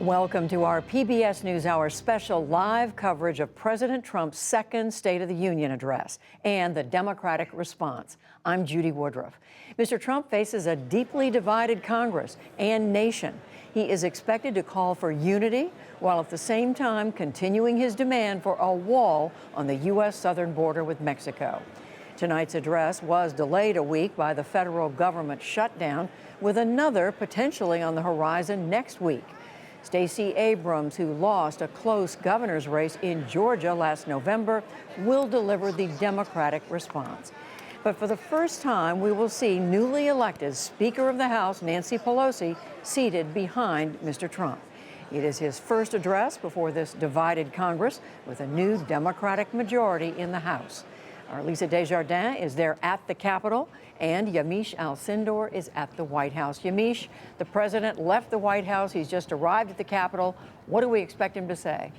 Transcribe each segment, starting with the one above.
Welcome to our PBS NewsHour special live coverage of President Trump's second State of the Union address and the Democratic response. I'm Judy Woodruff. Mr. Trump faces a deeply divided Congress and nation. He is expected to call for unity while at the same time continuing his demand for a wall on the U.S. southern border with Mexico. Tonight's address was delayed a week by the federal government shutdown, with another potentially on the horizon next week. Stacey Abrams, who lost a close governor's race in Georgia last November, will deliver the Democratic response. But for the first time, we will see newly elected Speaker of the House, Nancy Pelosi, seated behind Mr. Trump. It is his first address before this divided Congress with a new Democratic majority in the House. Our Lisa Desjardins is there at the Capitol, and Yamiche Alcindor is at the White House. Yamiche, the president left the White House. He's just arrived at the Capitol. What do we expect him to say?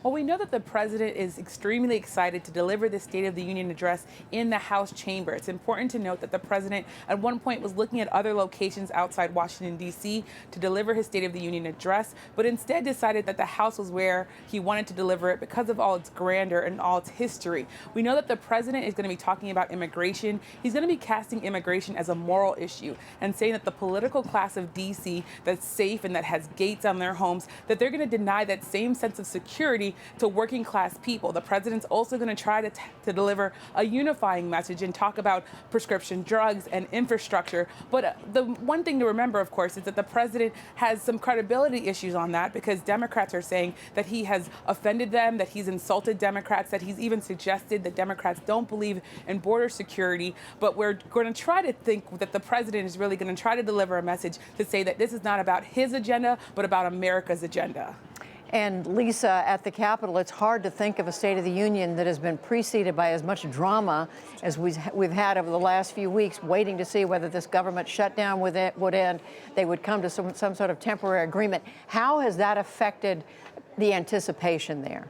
Well, we know that the president is extremely excited to deliver the State of the Union address in the House chamber. It's important to note that the president at one point was looking at other locations outside Washington, D.C. to deliver his State of the Union address, but instead decided that the House was where he wanted to deliver it because of all its grandeur and all its history. We know that the president is going to be talking about immigration. He's going to be casting immigration as a moral issue and saying that the political class of D.C. that's safe and that has gates on their homes, that they're going to deny that same sense of security to working class people. The president's also going to try to deliver a unifying message and talk about prescription drugs and infrastructure. But the one thing to remember, of course, is that the president has some credibility issues on that because Democrats are saying that he has offended them, that he's insulted Democrats, that he's even suggested that Democrats don't believe in border security. But we're going to try to think that the president is really going to try to deliver a message to say that this is not about his agenda, but about America's agenda. And Lisa, at the Capitol, it's hard to think of a State of the Union that has been preceded by as much drama as we've had over the last few weeks, waiting to see whether this government shutdown would end. They would come to some sort of temporary agreement. How has that affected the anticipation there?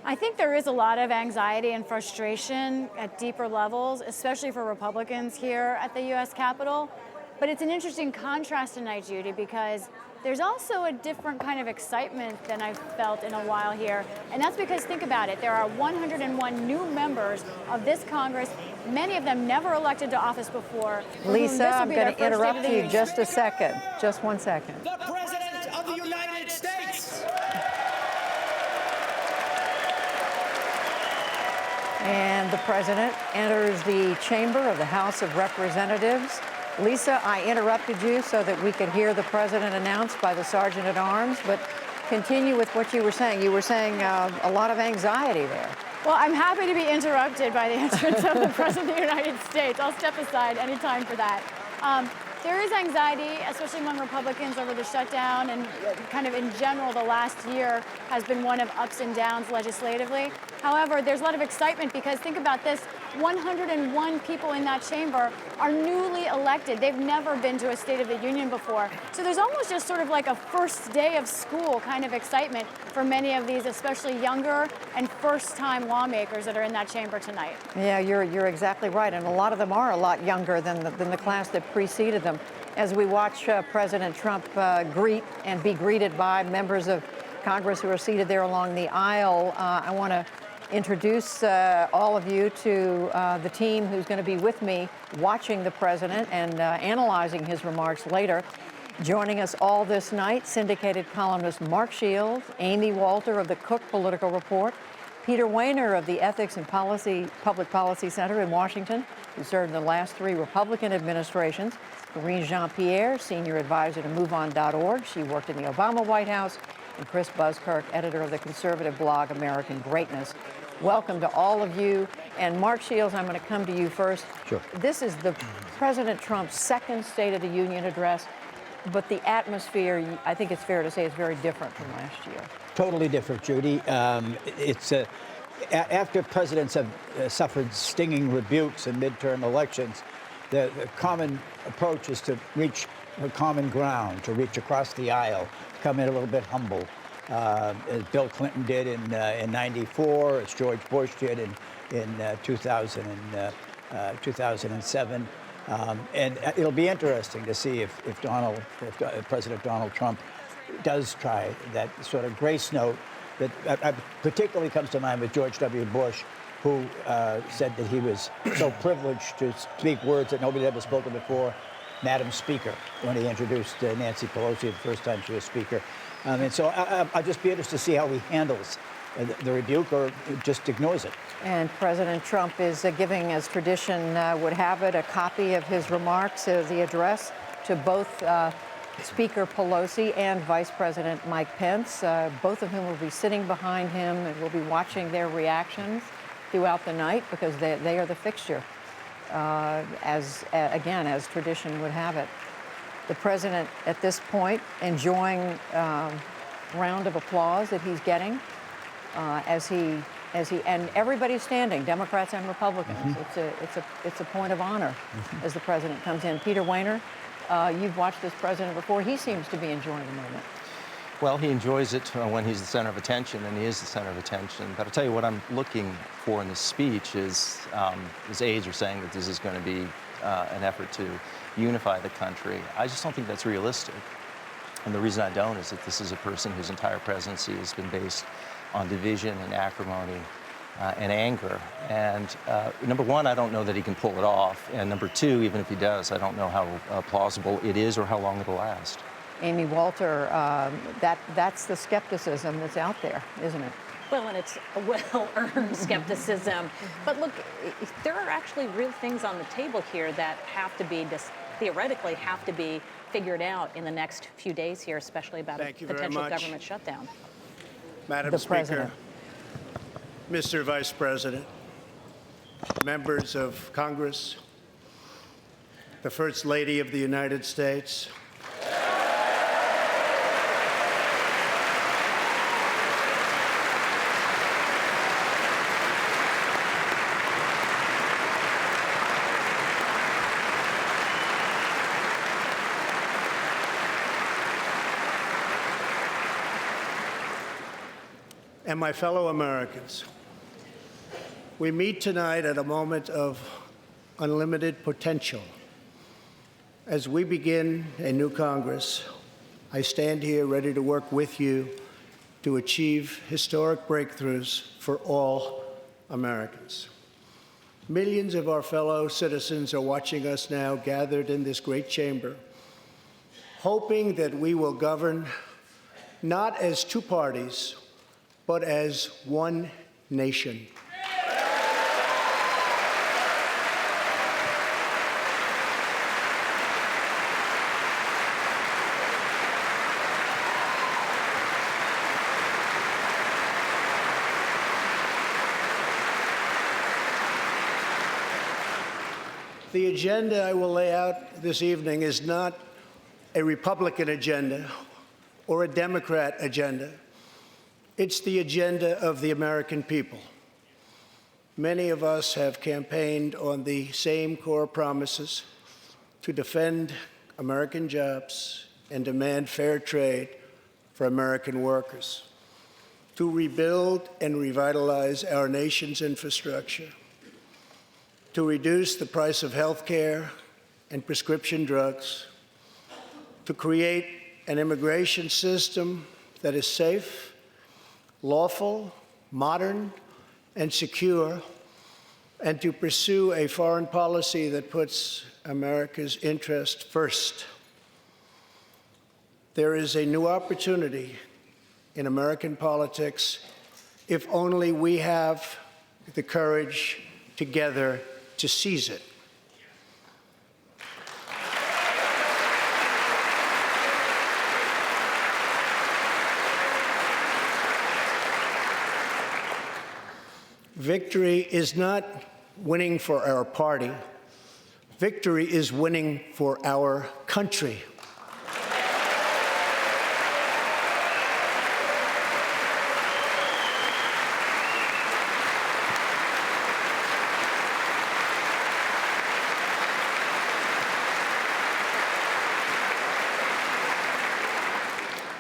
I think there is a lot of anxiety and frustration at deeper levels, especially for Republicans here at the U.S. Capitol. But it's an interesting contrast tonight, Judy, because there's also a different kind of excitement than I've felt in a while here. And that's because, think about it, there are 101 new members of this Congress, many of them never elected to office before. Lisa, I'm going to interrupt you just a second. Just 1 second. The President of the United States! And the president enters the chamber of the House of Representatives. Lisa, I interrupted you so that we could hear the president announced by the Sergeant at Arms, but continue with what you were saying. You were saying a lot of anxiety there. Well, I'm happy to be interrupted by the entrance of the President of the United States. I'll step aside anytime for that. There is anxiety, especially among Republicans, over the shutdown, and kind of in general, the last year has been one of ups and downs legislatively. However, there's a lot of excitement because think about this, 101 people in that chamber are newly elected. They've never been to a State of the Union before. So there's almost just sort of like a first day of school kind of excitement for many of these, especially younger and first-time lawmakers that are in that chamber tonight. Yeah, you're exactly right. And a lot of them are a lot younger than the class that preceded them. As we watch President Trump greet and be greeted by members of Congress who are seated there along the aisle, I want to introduce all of you to the team who's going to be with me watching the president and analyzing his remarks later. Joining us all this night, syndicated columnist Mark Shields, Amy Walter of the Cook Political Report, Peter Wehner of the Ethics and Public Policy Center in Washington, who served in the last 3 Republican administrations, Karine Jean-Pierre, senior advisor to MoveOn.org. She worked in the Obama White House, and Chris Buskirk, editor of the conservative blog American Greatness. Welcome to all of you. And Mark Shields, I'm going to come to you first. Sure. This is the President Trump's second State of the Union address, but the atmosphere, I think it's fair to say, is very different from last year. Totally different, Judy. After presidents have suffered stinging rebukes in midterm elections, the common approach is to reach a common ground, to reach across the aisle, come in a little bit humble, as Bill Clinton did in '94, as George Bush did in 2007. And it'll be interesting to see if President Donald Trump does try that sort of grace note that particularly comes to mind with George W. Bush, who said that he was so privileged to speak words that nobody had ever spoken before, Madam Speaker, when he introduced Nancy Pelosi the first time she was Speaker. And so I'll just be interested to see how he handles the rebuke or just ignores it. And President Trump is giving, as tradition would have it, a copy of his remarks, the address, to both Speaker Pelosi and Vice President Mike Pence, both of whom will be sitting behind him and will be watching their reactions throughout the night because they are the fixture, as tradition would have it. The president, at this point, enjoying round of applause that he's getting as he and everybody's standing, Democrats and Republicans. It's a point of honor as the president comes in. Peter Wehner, you've watched this president before. He seems to be enjoying the moment. Well, he enjoys it when he's the center of attention, and he is the center of attention. But I'll tell you what I'm looking for in this speech is his aides are saying that this is going to be an effort to unify the country. I just don't think that's realistic. And the reason I don't is that this is a person whose entire presidency has been based on division and acrimony and anger. And number one, I don't know that he can pull it off. And number two, even if he does, I don't know how plausible it is or how long it'll last. Amy Walter, that's the skepticism that's out there, isn't it? Well, and it's a well-earned skepticism. But look, there are actually real things on the table here that have to be, theoretically, have to be figured out in the next few days here, especially about a potential government shutdown. Madam Speaker, Mr. Vice President, members of Congress, the First Lady of the United States, and my fellow Americans. We meet tonight at a moment of unlimited potential. As we begin a new Congress, I stand here ready to work with you to achieve historic breakthroughs for all Americans. Millions of our fellow citizens are watching us now gathered in this great chamber, hoping that we will govern not as two parties, but as one nation. The agenda I will lay out this evening is not a Republican agenda or a Democrat agenda. It's the agenda of the American people. Many of us have campaigned on the same core promises to defend American jobs and demand fair trade for American workers, to rebuild and revitalize our nation's infrastructure, to reduce the price of health care and prescription drugs, to create an immigration system that is safe, lawful, modern, and secure, and to pursue a foreign policy that puts America's interest first. There is a new opportunity in American politics if only we have the courage together to seize it. Victory is not winning for our party. Victory is winning for our country.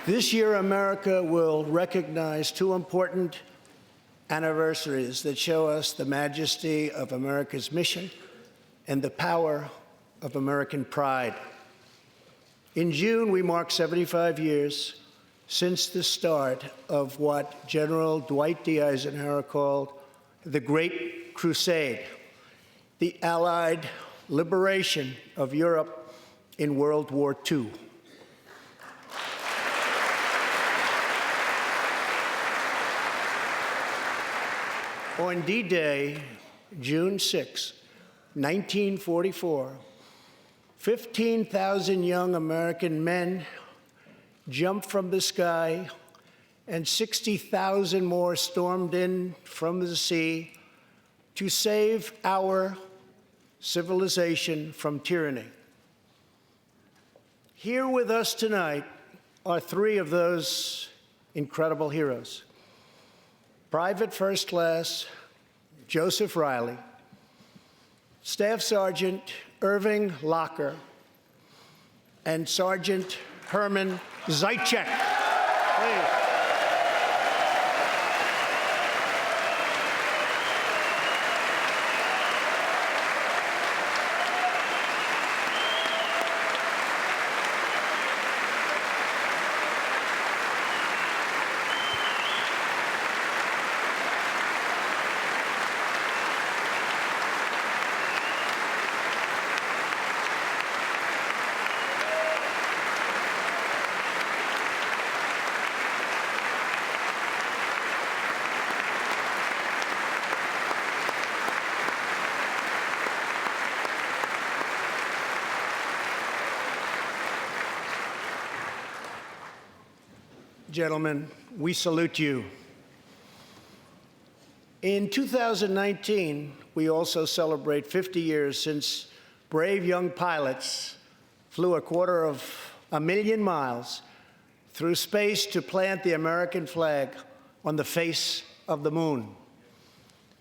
This year, America will recognize two important anniversaries that show us the majesty of America's mission and the power of American pride. In June, we mark 75 years since the start of what General Dwight D. Eisenhower called the Great Crusade, the Allied liberation of Europe in World War II. On D-Day, June 6, 1944, 15,000 young American men jumped from the sky, and 60,000 more stormed in from the sea to save our civilization from tyranny. Here with us tonight are three of those incredible heroes. Private First Class Joseph Riley, Staff Sergeant Irving Locker, and Sergeant Herman Zaitchik. Please. Gentlemen, we salute you. In 2019, we also celebrate 50 years since brave young pilots flew 250,000 miles through space to plant the American flag on the face of the moon.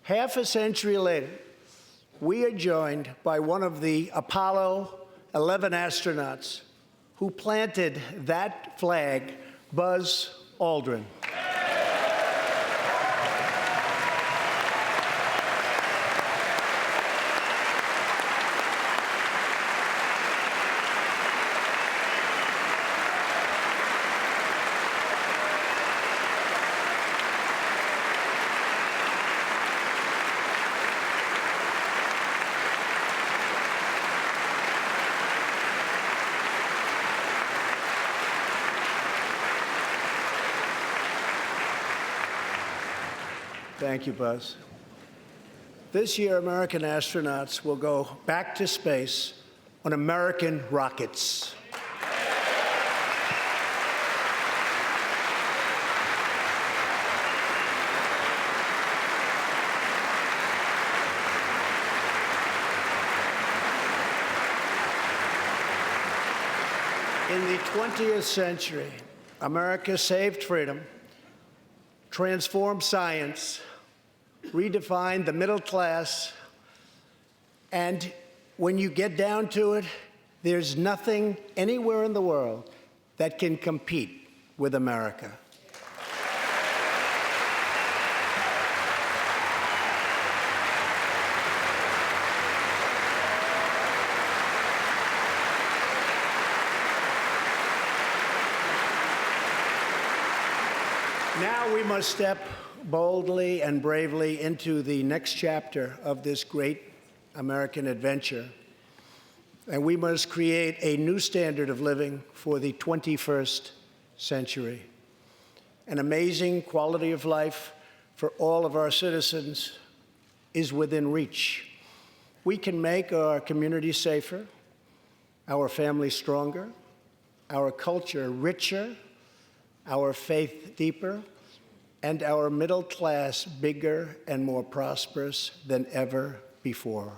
Half a century later, we are joined by one of the Apollo 11 astronauts who planted that flag, Buzz Aldrin. Thank you, Buzz. This year, American astronauts will go back to space on American rockets. In the 20th century, America saved freedom, transformed science, redefined the middle class, and when you get down to it, there's nothing anywhere in the world that can compete with America. Now we must step boldly and bravely into the next chapter of this great American adventure. And we must create a new standard of living for the 21st century. An amazing quality of life for all of our citizens is within reach. We can make our community safer, our families stronger, our culture richer, our faith deeper, and our middle class bigger and more prosperous than ever before.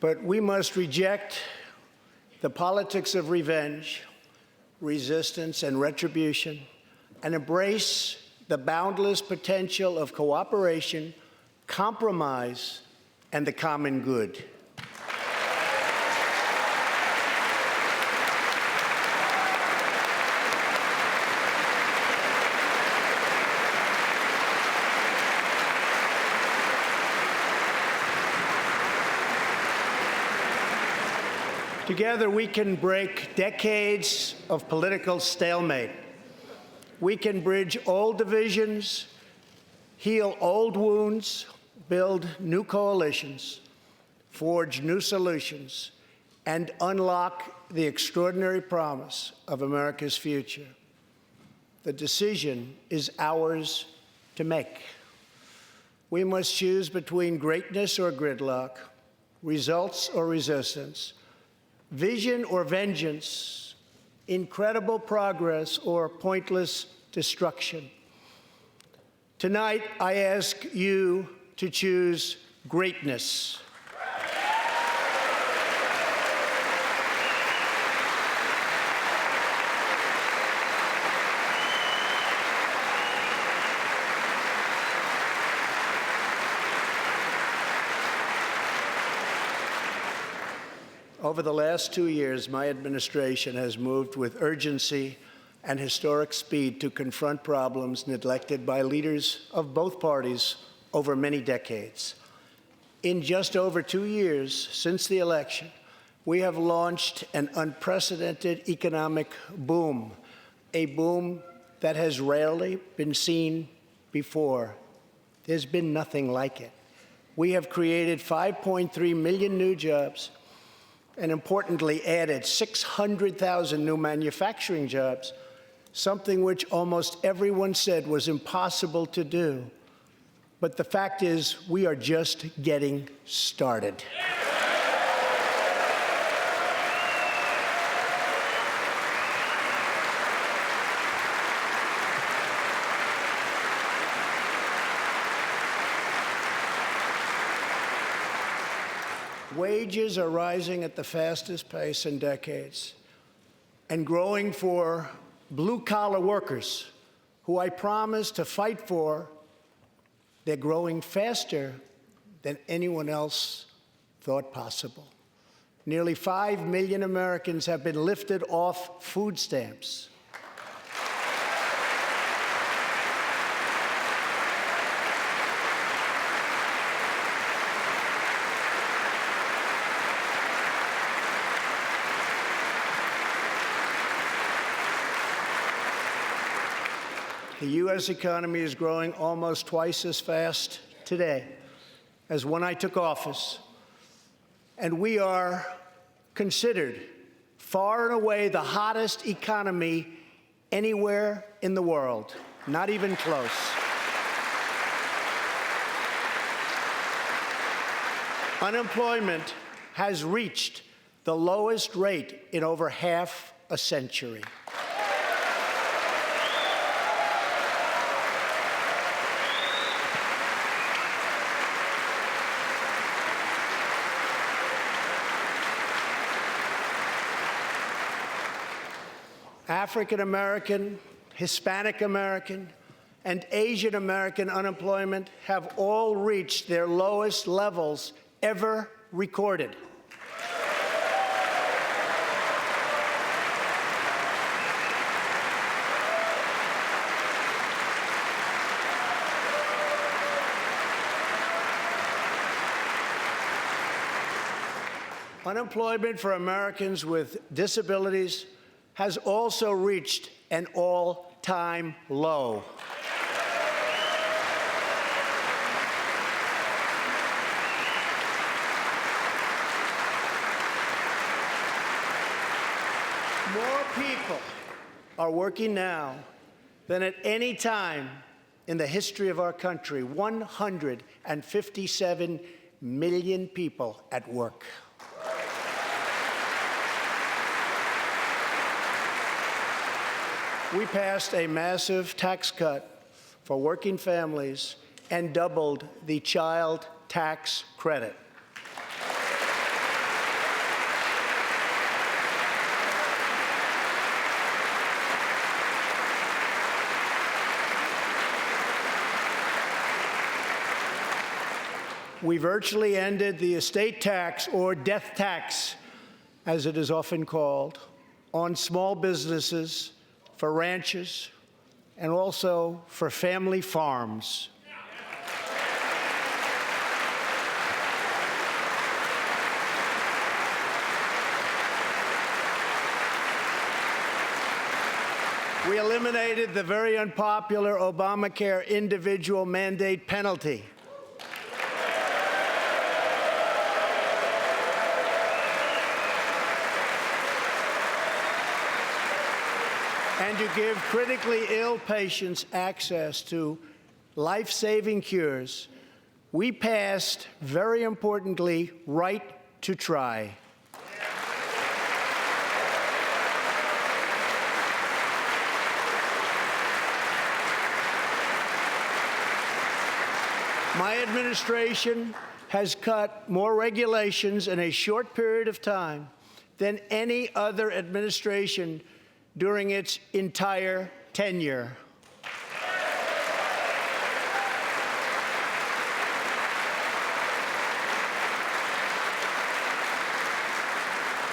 But we must reject the politics of revenge, resistance, and retribution, and embrace the boundless potential of cooperation, compromise, and the common good. Together, we can break decades of political stalemate. We can bridge old divisions, heal old wounds, build new coalitions, forge new solutions, and unlock the extraordinary promise of America's future. The decision is ours to make. We must choose between greatness or gridlock, results or resistance, vision or vengeance, incredible progress or pointless destruction. Tonight, I ask you to choose greatness. Over the last 2 years, my administration has moved with urgency and historic speed to confront problems neglected by leaders of both parties over many decades. In just over 2 years since the election, we have launched an unprecedented economic boom, a boom that has rarely been seen before. There's been nothing like it. We have created 5.3 million new jobs, and importantly added 600,000 new manufacturing jobs, something which almost everyone said was impossible to do. But the fact is, we are just getting started. Wages are rising at the fastest pace in decades and growing for blue-collar workers who I promised to fight for. They're growing faster than anyone else thought possible. Nearly 5 million Americans have been lifted off food stamps. The U.S. economy is growing almost twice as fast today as when I took office, and we are considered far and away the hottest economy anywhere in the world, not even close. Unemployment has reached the lowest rate in over half a century. African American, Hispanic American, and Asian American unemployment have all reached their lowest levels ever recorded. Unemployment for Americans with disabilities has also reached an all-time low. More people are working now than at any time in the history of our country. 157 million people at work. We passed a massive tax cut for working families and doubled the child tax credit. We virtually ended the estate tax, or death tax, as it is often called, on small businesses, for ranchers, and also for family farms. We eliminated the very unpopular Obamacare individual mandate penalty. And to give critically ill patients access to life-saving cures, we passed, very importantly, right to try. My administration has cut more regulations in a short period of time than any other administration during its entire tenure.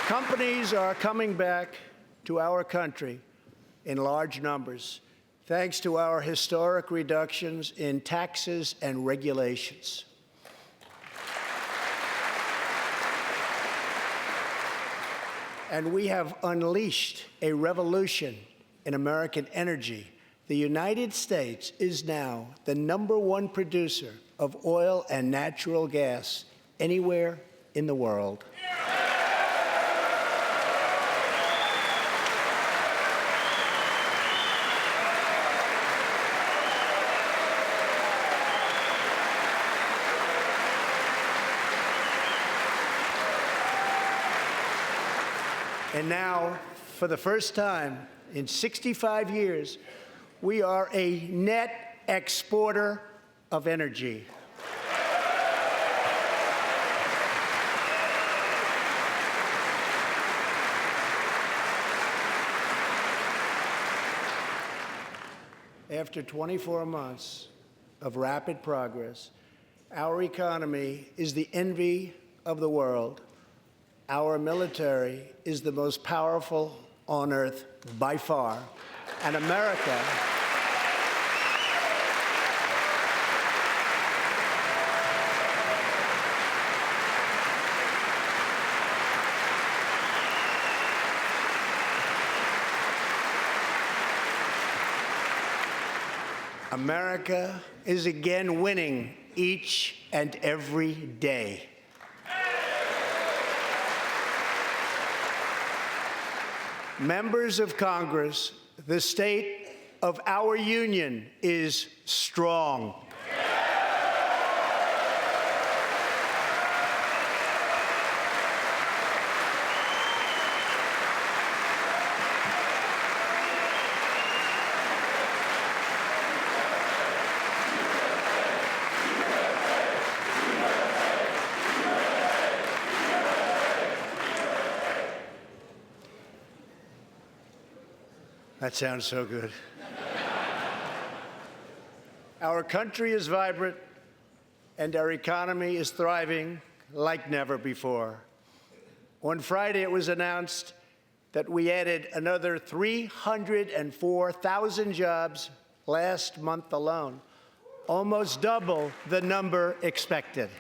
Companies are coming back to our country in large numbers, thanks to our historic reductions in taxes and regulations. And we have unleashed a revolution in American energy. The United States is now the #1 producer of oil and natural gas anywhere in the world. And now, for the first time in 65 years, we are a net exporter of energy. After 24 months of rapid progress, our economy is the envy of the world. Our military is the most powerful on earth by far. And America is again winning each and every day. Members of Congress, the state of our union is strong. That sounds so good. Our country is vibrant, and our economy is thriving like never before. On Friday, it was announced that we added another 304,000 jobs last month alone, almost double the number expected.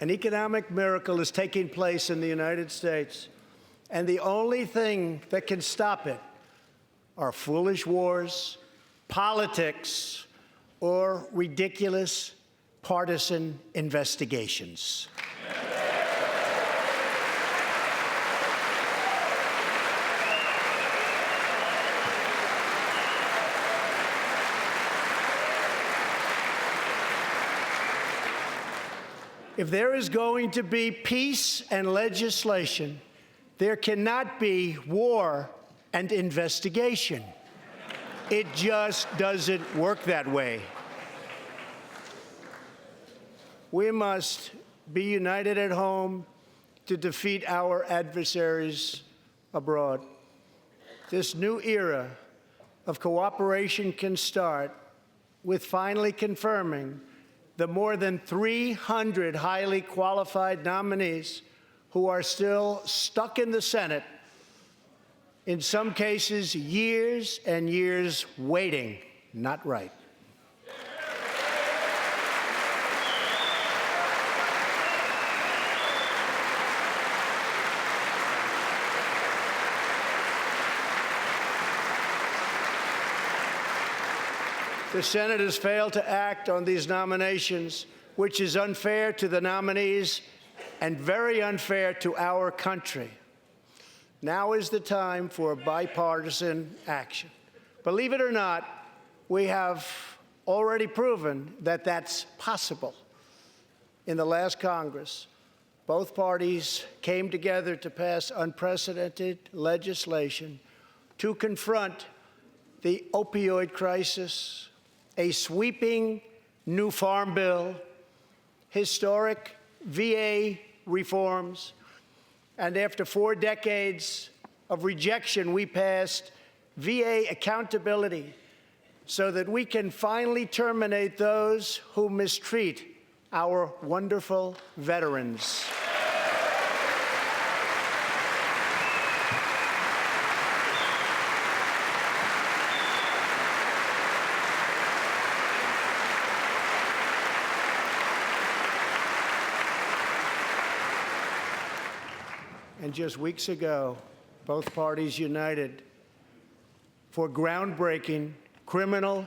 An economic miracle is taking place in the United States, and the only thing that can stop it are foolish wars, politics, or ridiculous partisan investigations. If there is going to be peace and legislation, there cannot be war and investigation. It just doesn't work that way. We must be united at home to defeat our adversaries abroad. This new era of cooperation can start with finally confirming the more than 300 highly qualified nominees who are still stuck in the Senate In some cases, years and years waiting. Not right. The Senate has failed to act on these nominations, which is unfair to the nominees and very unfair to our country. Now is the time for bipartisan action. Believe it or not, we have already proven that that's possible. In the last Congress, both parties came together to pass unprecedented legislation to confront the opioid crisis, a sweeping new farm bill, historic VA reforms, and after 4 decades of rejection, we passed VA accountability so that we can finally terminate those who mistreat our wonderful veterans. And just weeks ago, both parties united for groundbreaking criminal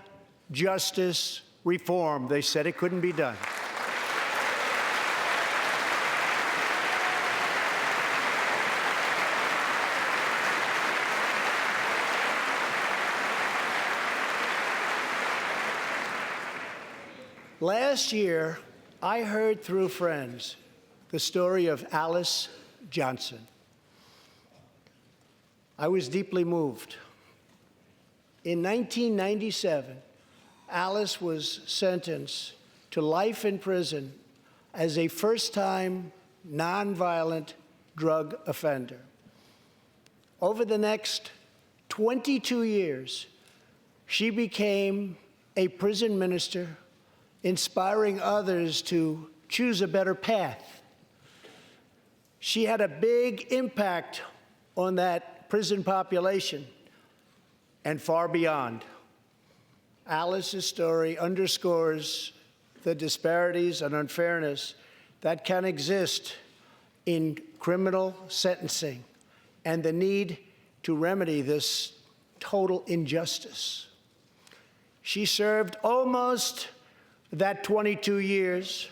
justice reform. They said it couldn't be done. Last year, I heard through friends the story of Alice Johnson. I was deeply moved. In 1997, Alice was sentenced to life in prison as a first-time nonviolent drug offender. Over the next 22 years, she became a prison minister, inspiring others to choose a better path. She had a big impact on that prison population and far beyond. Alice's story underscores the disparities and unfairness that can exist in criminal sentencing and the need to remedy this total injustice. She served almost that 22 years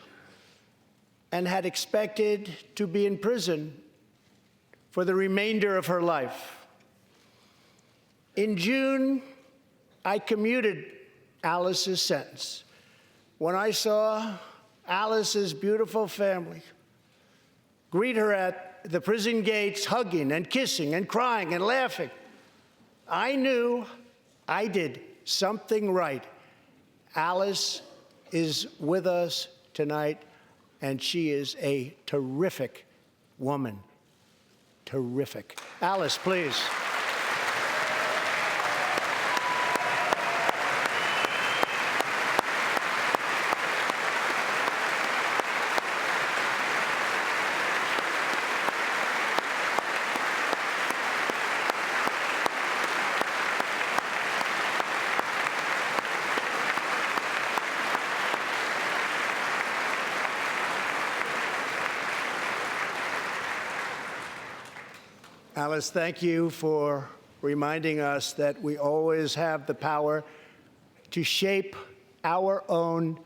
and had expected to be in prison for the remainder of her life. In June, I commuted Alice's sentence. When I saw Alice's beautiful family greet her at the prison gates, hugging and kissing and crying and laughing, I knew I did something right. Alice is with us tonight, and she is a terrific woman. Terrific. Alice, please. Alice, thank you for reminding us that we always have the power to shape our own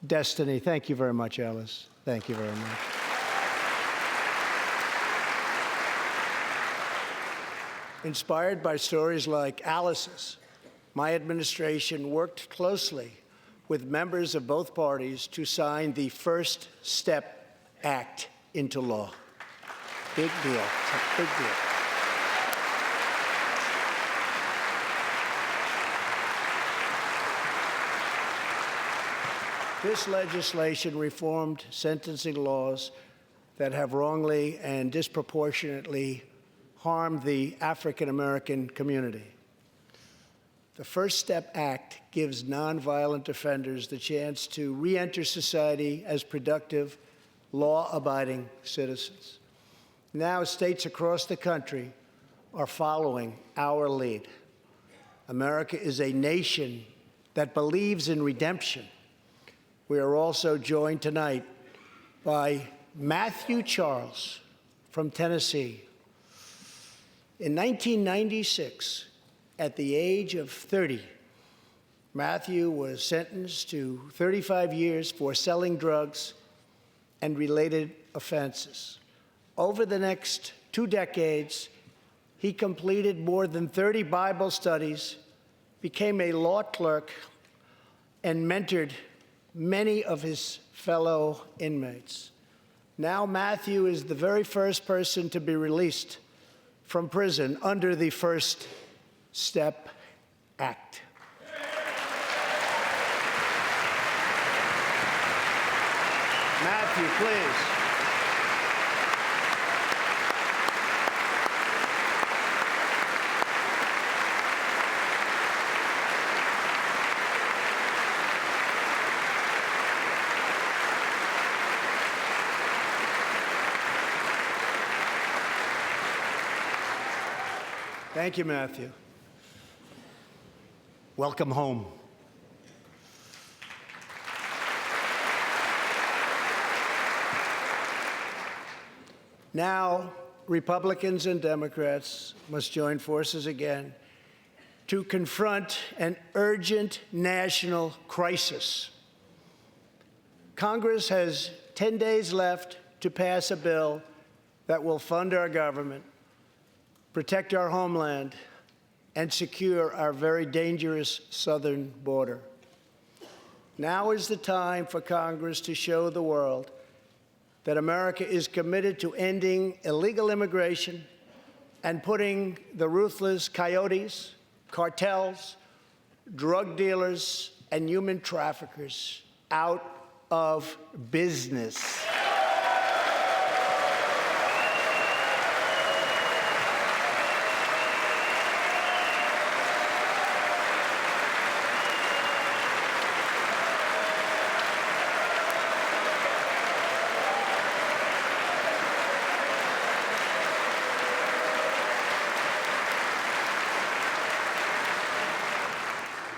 destiny. Thank you very much, Alice. Thank you very much. Inspired by stories like Alice's, my administration worked closely with members of both parties to sign the First Step Act into law. Big deal. It's a big deal. This legislation reformed sentencing laws that have wrongly and disproportionately harmed the African American community. The First Step Act gives nonviolent offenders the chance to re-enter society as productive, law-abiding citizens. Now, states across the country are following our lead. America is a nation that believes in redemption. We are also joined tonight by Matthew Charles from Tennessee. In 1996, at the age of 30, Matthew was sentenced to 35 years for selling drugs and related offenses. Over the next 2 decades, he completed more than 30 Bible studies, became a law clerk, and mentored many of his fellow inmates. Now Matthew is the very first person to be released from prison under the First Step Act. Matthew, please. Thank you, Matthew. Welcome home. Now, Republicans and Democrats must join forces again to confront an urgent national crisis. Congress has 10 days left to pass a bill that will fund our government, protect our homeland, and secure our very dangerous southern border. Now is the time for Congress to show the world that America is committed to ending illegal immigration and putting the ruthless coyotes, cartels, drug dealers, and human traffickers out of business.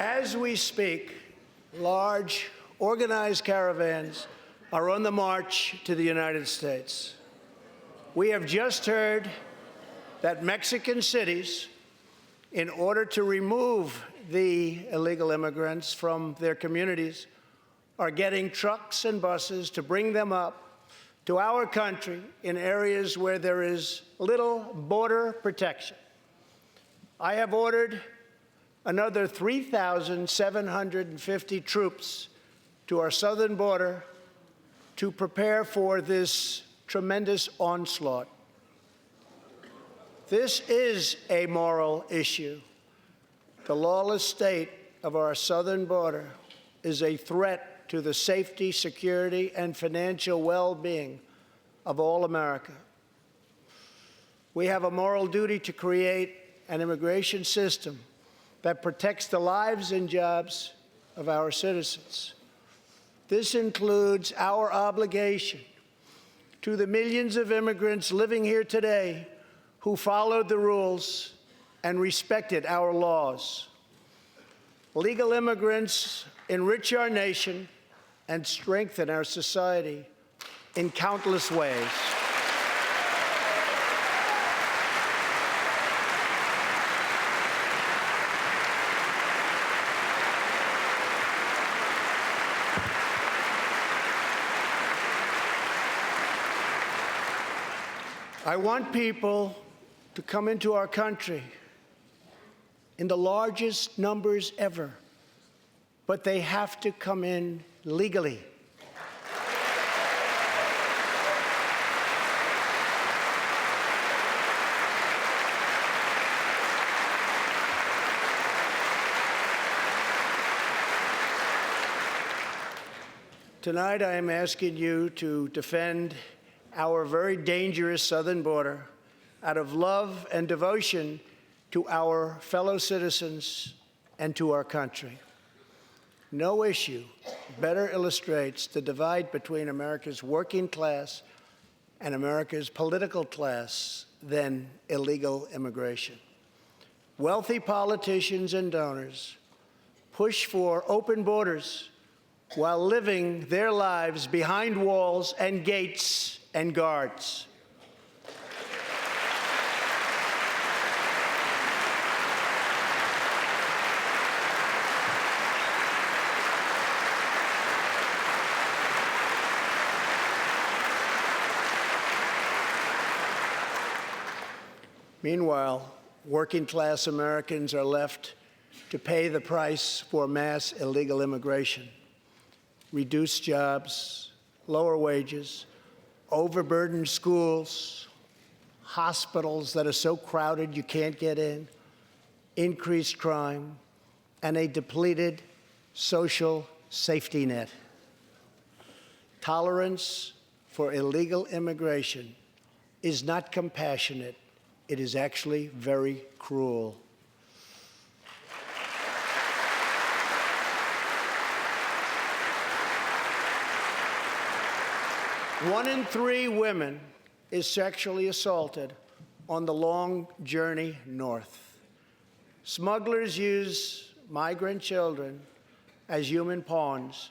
As we speak, large, organized caravans are on the march to the United States. We have just heard that Mexican cities, in order to remove the illegal immigrants from their communities, are getting trucks and buses to bring them up to our country in areas where there is little border protection. I have ordered another 3,750 troops to our southern border to prepare for this tremendous onslaught. This is a moral issue. The lawless state of our southern border is a threat to the safety, security, and financial well-being of all America. We have a moral duty to create an immigration system that protects the lives and jobs of our citizens. This includes our obligation to the millions of immigrants living here today who followed the rules and respected our laws. Legal immigrants enrich our nation and strengthen our society in countless ways. I want people to come into our country in the largest numbers ever, but they have to come in legally. Tonight, I am asking you to defend our very dangerous southern border out of love and devotion to our fellow citizens and to our country. No issue better illustrates the divide between America's working class and America's political class than illegal immigration. Wealthy politicians and donors push for open borders while living their lives behind walls and gates and guards. Meanwhile, working-class Americans are left to pay the price for mass illegal immigration. Reduced jobs, lower wages, overburdened schools, hospitals that are so crowded you can't get in, increased crime, and a depleted social safety net. Tolerance for illegal immigration is not compassionate. It is actually very cruel. One in 3 women is sexually assaulted on the long journey north. Smugglers use migrant children as human pawns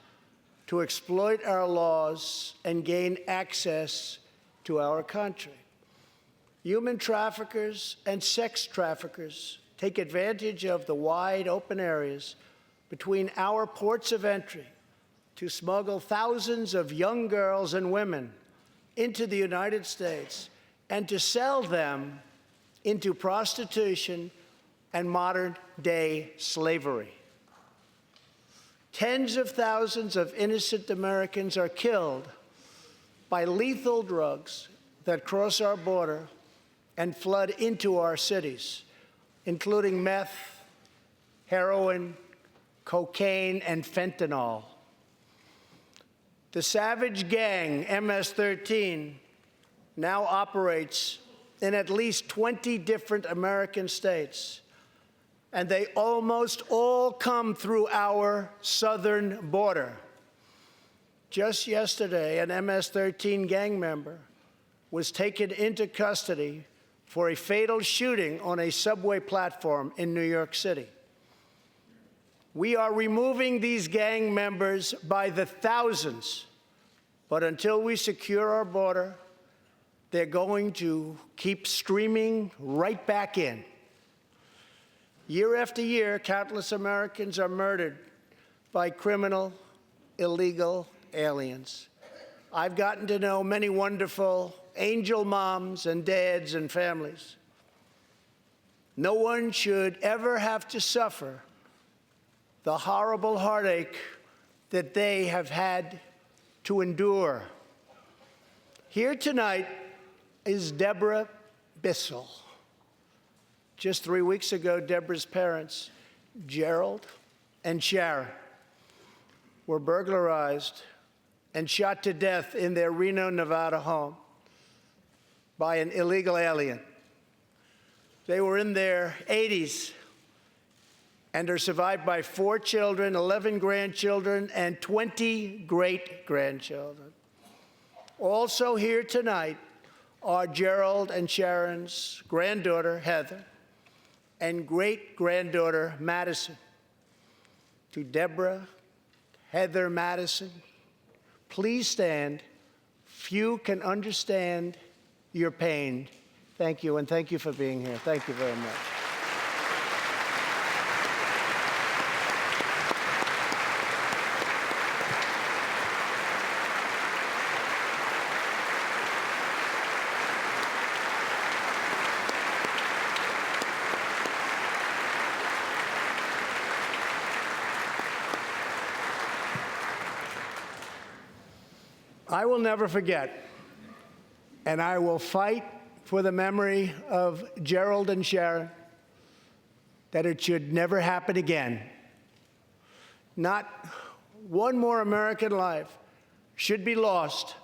to exploit our laws and gain access to our country. Human traffickers and sex traffickers take advantage of the wide open areas between our ports of entry to smuggle thousands of young girls and women into the United States and to sell them into prostitution and modern-day slavery. Tens of thousands of innocent Americans are killed by lethal drugs that cross our border and flood into our cities, including meth, heroin, cocaine, and fentanyl. The savage gang, MS-13, now operates in at least 20 different American states, and they almost all come through our southern border. Just yesterday, an MS-13 gang member was taken into custody for a fatal shooting on a subway platform in New York City. We are removing these gang members by the thousands, but until we secure our border, they're going to keep streaming right back in. Year after year, countless Americans are murdered by criminal, illegal aliens. I've gotten to know many wonderful angel moms and dads and families. No one should ever have to suffer the horrible heartache that they have had to endure. Here tonight is Deborah Bissell. Just 3 weeks ago, Deborah's parents, Gerald and Sharon, were burglarized and shot to death in their Reno, Nevada home by an illegal alien. They were in their 80s and are survived by 4 children, 11 grandchildren, and 20 great-grandchildren. Also here tonight are Gerald and Sharon's granddaughter, Heather, and great-granddaughter, Madison. To Deborah, Heather, Madison, please stand. Few can understand your pain. Thank you, and thank you for being here. Thank you very much. I will never forget, and I will fight for the memory of Gerald and Sharon, that it should never happen again. Not one more American life should be lost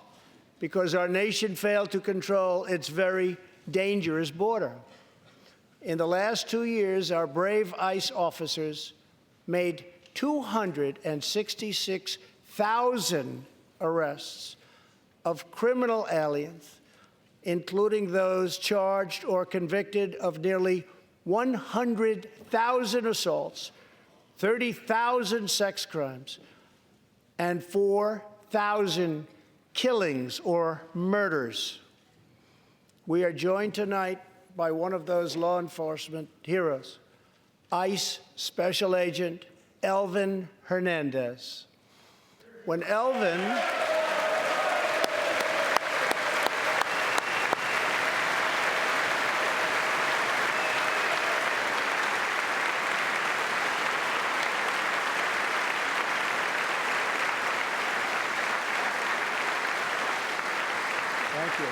because our nation failed to control its very dangerous border. In the last 2 years, our brave ICE officers made 266,000 arrests of criminal aliens including those charged or convicted of nearly 100,000 assaults, 30,000 sex crimes, and 4,000 killings or murders. We are joined tonight by one of those law enforcement heroes, ICE Special Agent Elvin Hernandez. When Elvin Thank you.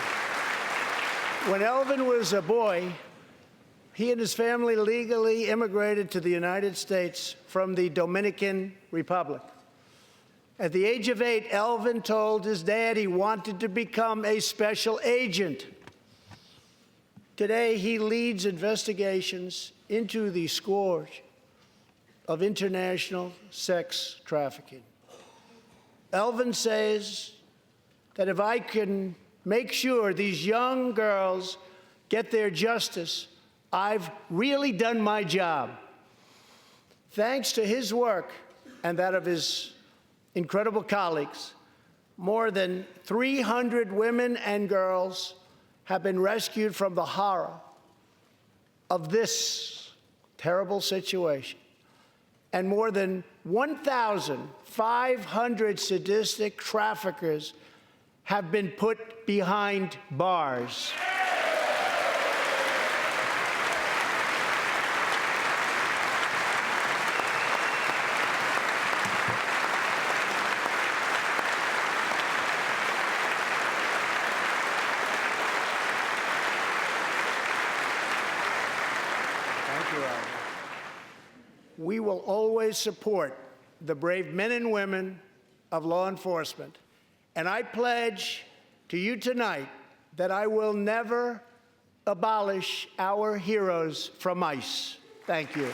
When Elvin was a boy, he and his family legally immigrated to the United States from the Dominican Republic. At the age of 8, Elvin told his dad he wanted to become a special agent. Today, he leads investigations into the scourge of international sex trafficking. Elvin says that if I can make sure these young girls get their justice, I've really done my job. Thanks to his work and that of his incredible colleagues, more than 300 women and girls have been rescued from the horror of this terrible situation. And more than 1,500 sadistic traffickers have been put behind bars. Thank you, Alvin. We will always support the brave men and women of law enforcement. And I pledge to you tonight that I will never abolish our heroes from ICE. Thank you.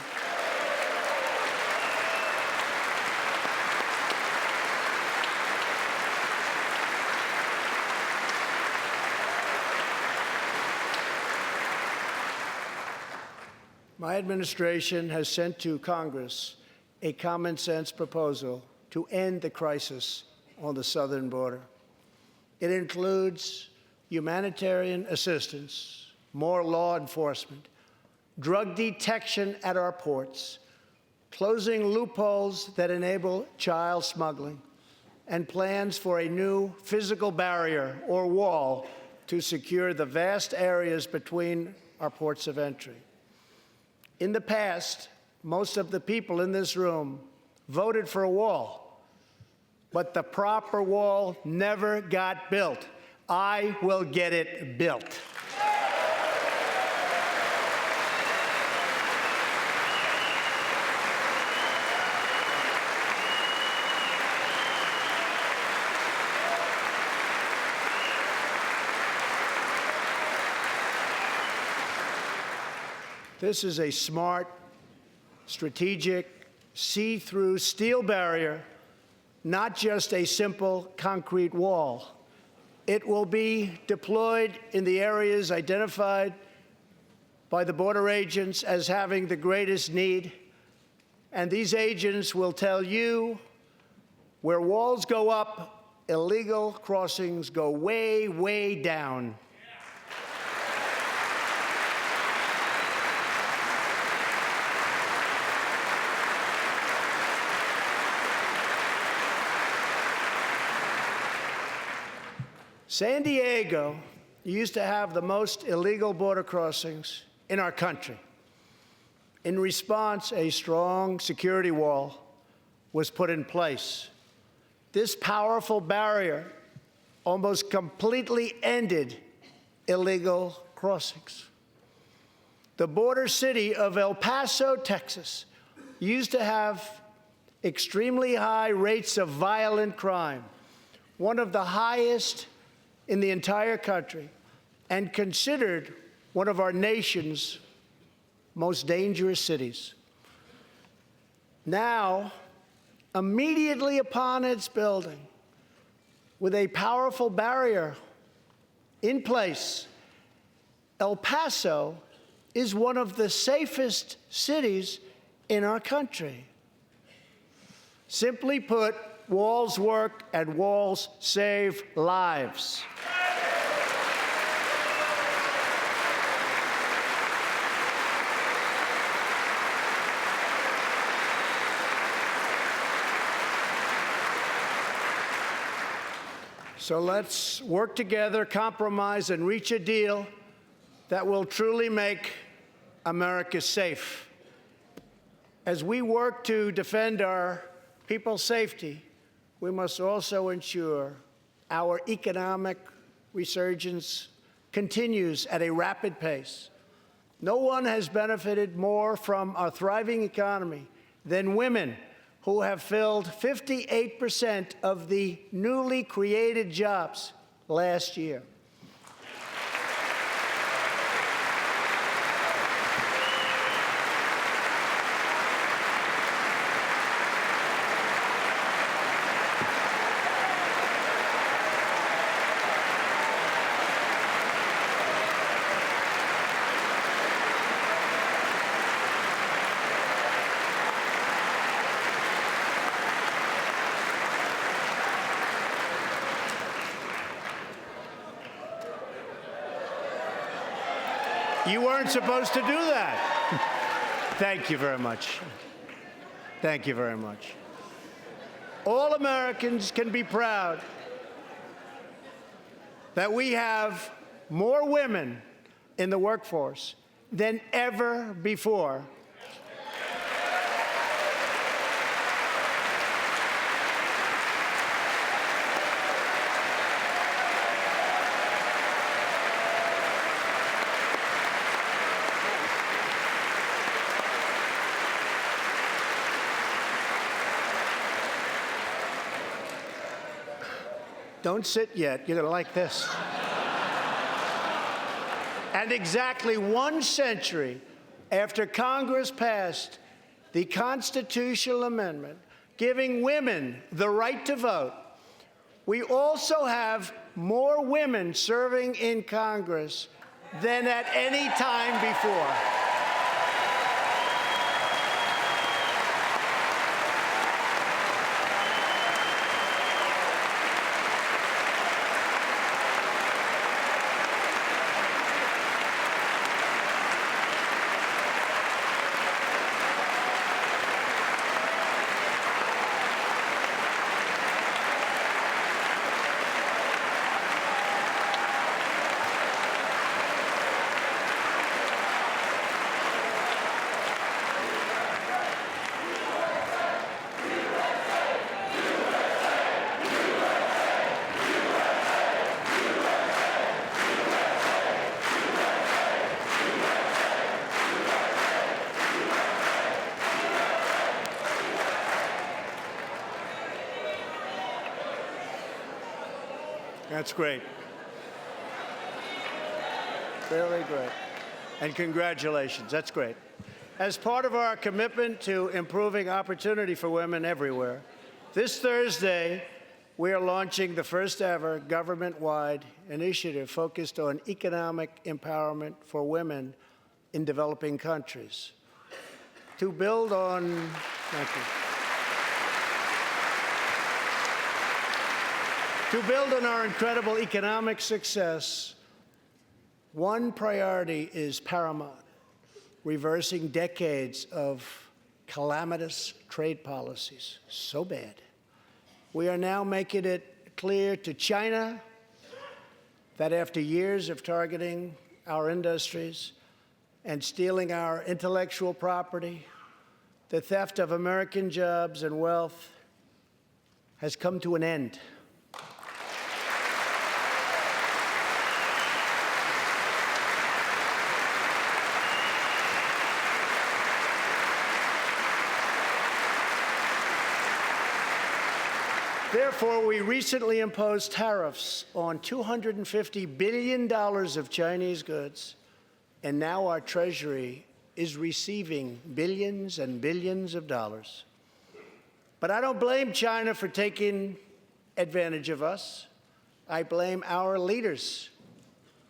My administration has sent to Congress a common sense proposal to end the crisis on the southern border. It includes humanitarian assistance, more law enforcement, drug detection at our ports, closing loopholes that enable child smuggling, and plans for a new physical barrier or wall to secure the vast areas between our ports of entry. In the past, most of the people in this room voted for a wall, but the proper wall never got built. I will get it built. This is a smart, strategic, see-through steel barrier, not just a simple concrete wall. It will be deployed in the areas identified by the border agents as having the greatest need, and these agents will tell you where walls go up, illegal crossings go way, way down. San Diego used to have the most illegal border crossings in our country. In response, a strong security wall was put in place. This powerful barrier almost completely ended illegal crossings. The border city of El Paso, Texas, used to have extremely high rates of violent crime, one of the highest in the entire country, and considered one of our nation's most dangerous cities. Now, immediately upon its building, with a powerful barrier in place, El Paso is one of the safest cities in our country. Simply put, walls work and walls save lives. So let's work together, compromise, and reach a deal that will truly make America safe. As we work to defend our people's safety, we must also ensure our economic resurgence continues at a rapid pace. No one has benefited more from our thriving economy than women, who have filled 58% of the newly created jobs last year. You weren't supposed to do that. Thank you very much. Thank you very much. All Americans can be proud that we have more women in the workforce than ever before. Don't sit yet. You're going to like this. And exactly 1 century after Congress passed the constitutional amendment giving women the right to vote, we also have more women serving in Congress than at any time before. That's great. Really great. And congratulations. That's great. As part of our commitment to improving opportunity for women everywhere, this Thursday, we are launching the first ever government-wide initiative focused on economic empowerment for women in developing countries. To build on, thank you. To build on our incredible economic success, one priority is paramount: reversing decades of calamitous trade policies. So bad. We are now making it clear to China that after years of targeting our industries and stealing our intellectual property, the theft of American jobs and wealth has come to an end. Therefore, we recently imposed tariffs on $250 billion of Chinese goods, and now our Treasury is receiving billions and billions of dollars. But I don't blame China for taking advantage of us. I blame our leaders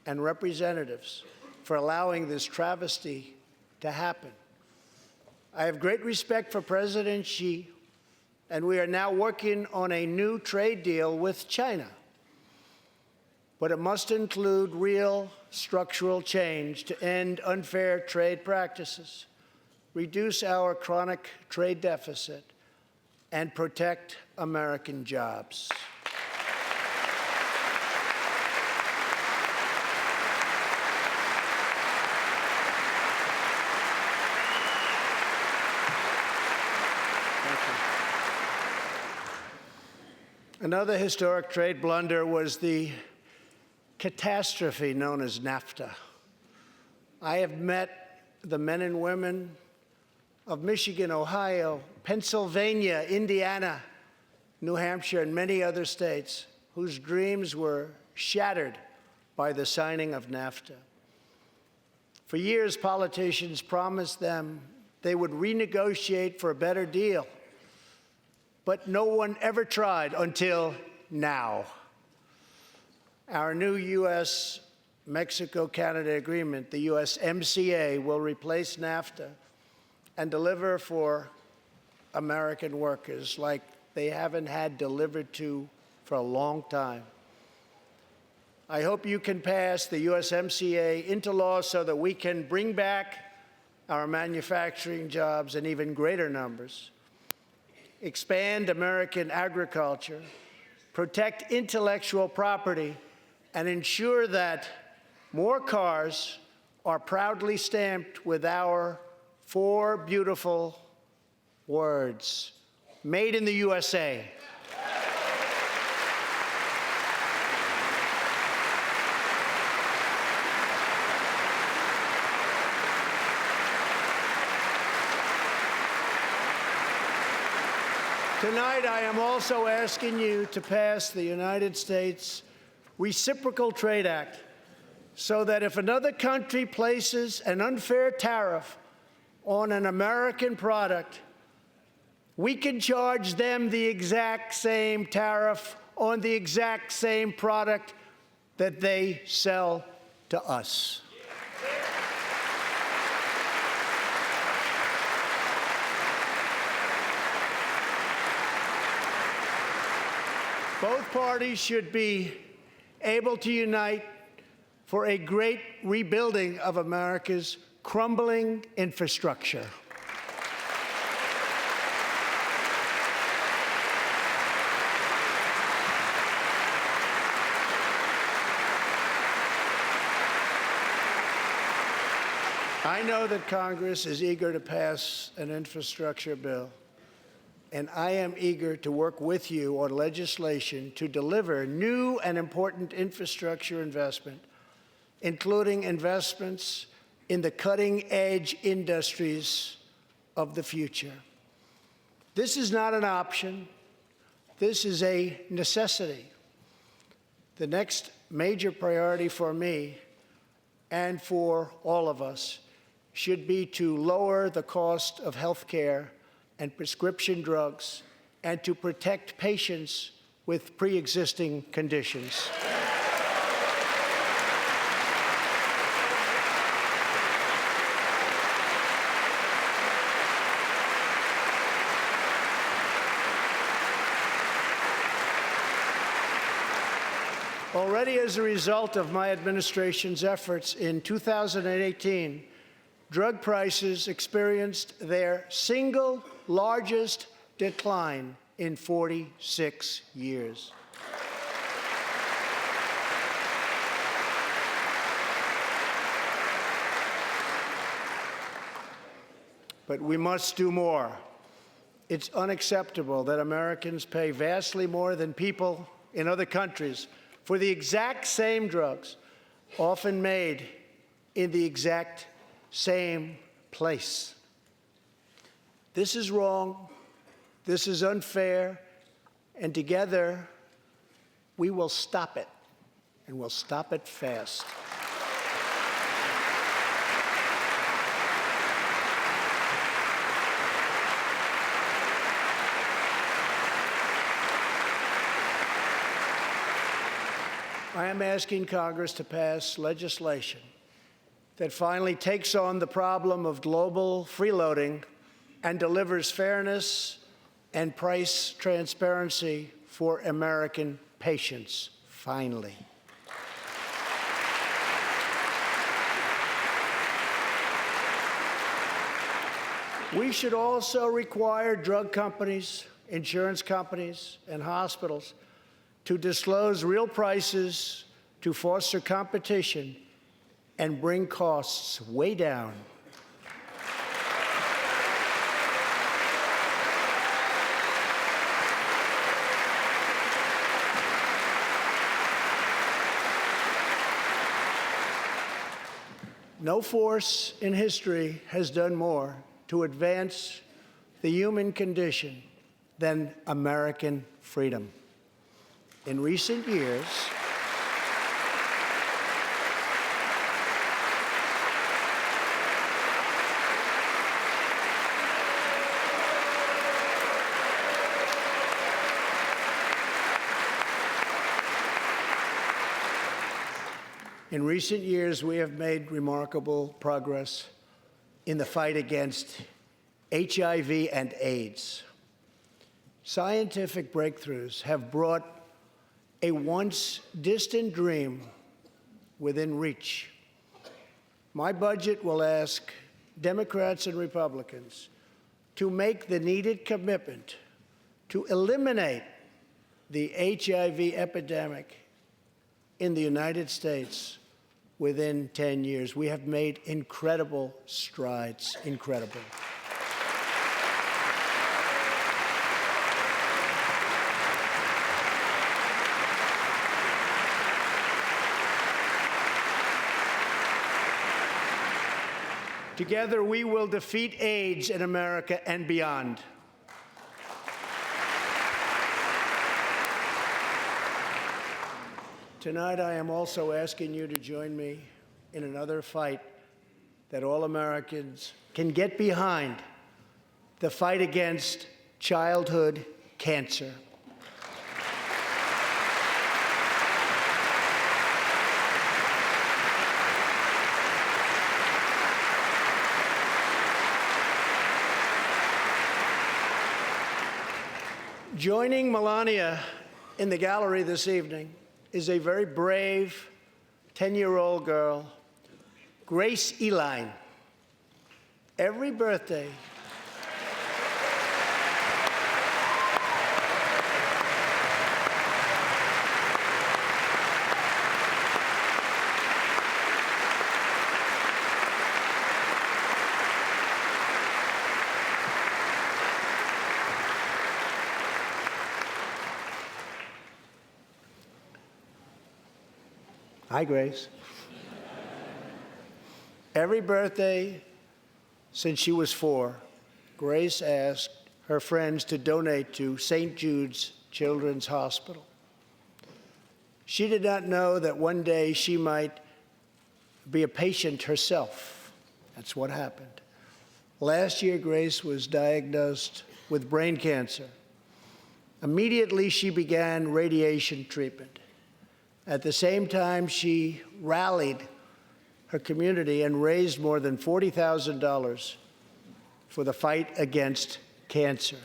and representatives for allowing this travesty to happen. I have great respect for President Xi, and we are now working on a new trade deal with China. But it must include real structural change to end unfair trade practices, reduce our chronic trade deficit, and protect American jobs. Another historic trade blunder was the catastrophe known as NAFTA. I have met the men and women of Michigan, Ohio, Pennsylvania, Indiana, New Hampshire, and many other states whose dreams were shattered by the signing of NAFTA. For years, politicians promised them they would renegotiate for a better deal, but no one ever tried until now. Our new U.S.-Mexico-Canada agreement, the USMCA, will replace NAFTA and deliver for American workers like they haven't had delivered to for a long time. I hope you can pass the USMCA into law so that we can bring back our manufacturing jobs in even greater numbers, expand American agriculture, protect intellectual property, and ensure that more cars are proudly stamped with our 4 beautiful words, made in the USA. Tonight, I am also asking you to pass the United States Reciprocal Trade Act so that if another country places an unfair tariff on an American product, we can charge them the exact same tariff on the exact same product that they sell to us. Both parties should be able to unite for a great rebuilding of America's crumbling infrastructure. I know that Congress is eager to pass an infrastructure bill, and I am eager to work with you on legislation to deliver new and important infrastructure investment, including investments in the cutting-edge industries of the future. This is not an option. This is a necessity. The next major priority for me and for all of us should be to lower the cost of health care and prescription drugs, and to protect patients with pre-existing conditions. Already as a result of my administration's efforts in 2018, drug prices experienced their single largest decline in 46 years. But we must do more. It's unacceptable that Americans pay vastly more than people in other countries for the exact same drugs, often made in the exact same place. This is wrong, this is unfair, and together we will stop it, and we'll stop it fast. I am asking Congress to pass legislation that finally takes on the problem of global freeloading and delivers fairness and price transparency for American patients, finally. We should also require drug companies, insurance companies, and hospitals to disclose real prices to foster competition and bring costs way down. No force in history has done more to advance the human condition than American freedom. In recent years, we have made remarkable progress in the fight against HIV and AIDS. Scientific breakthroughs have brought a once distant dream within reach. My budget will ask Democrats and Republicans to make the needed commitment to eliminate the HIV epidemic in the United States within 10 years. We have made incredible strides, incredible. Together, we will defeat AIDS in America and beyond. Tonight, I am also asking you to join me in another fight that all Americans can get behind, the fight against childhood cancer. Joining Melania in the gallery this evening is a very brave 10-year-old girl, Grace Eline. Every birthday, hi, Grace. Every birthday since she was 4, Grace asked her friends to donate to St. Jude's Children's Hospital. She did not know that one day she might be a patient herself. That's what happened. Last year, Grace was diagnosed with brain cancer. Immediately, she began radiation treatment. At the same time, she rallied her community and raised more than $40,000 for the fight against cancer.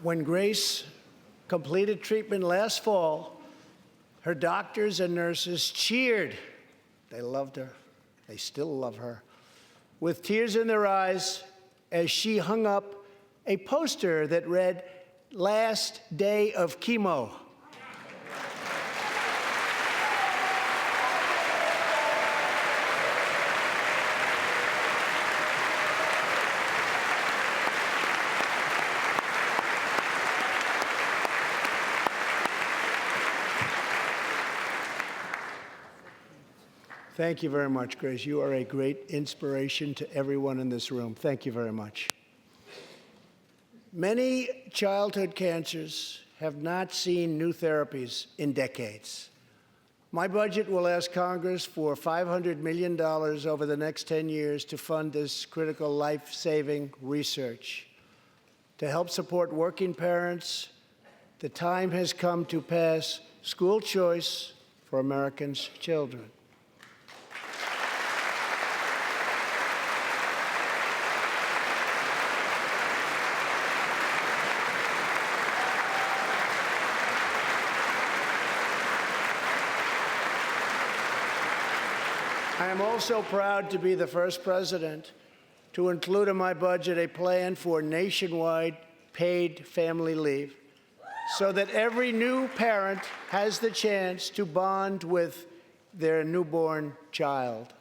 When Grace completed treatment last fall, her doctors and nurses cheered. They loved her. They still love her. With tears in their eyes, as she hung up a poster that read, "Last day of chemo." Thank you very much, Grace. You are a great inspiration to everyone in this room. Thank you very much. Many childhood cancers have not seen new therapies in decades. My budget will ask Congress for $500 million over the next 10 years to fund this critical life-saving research. To help support working parents, the time has come to pass school choice for Americans' children. I am also proud to be the first president to include in my budget a plan for nationwide paid family leave so that every new parent has the chance to bond with their newborn child.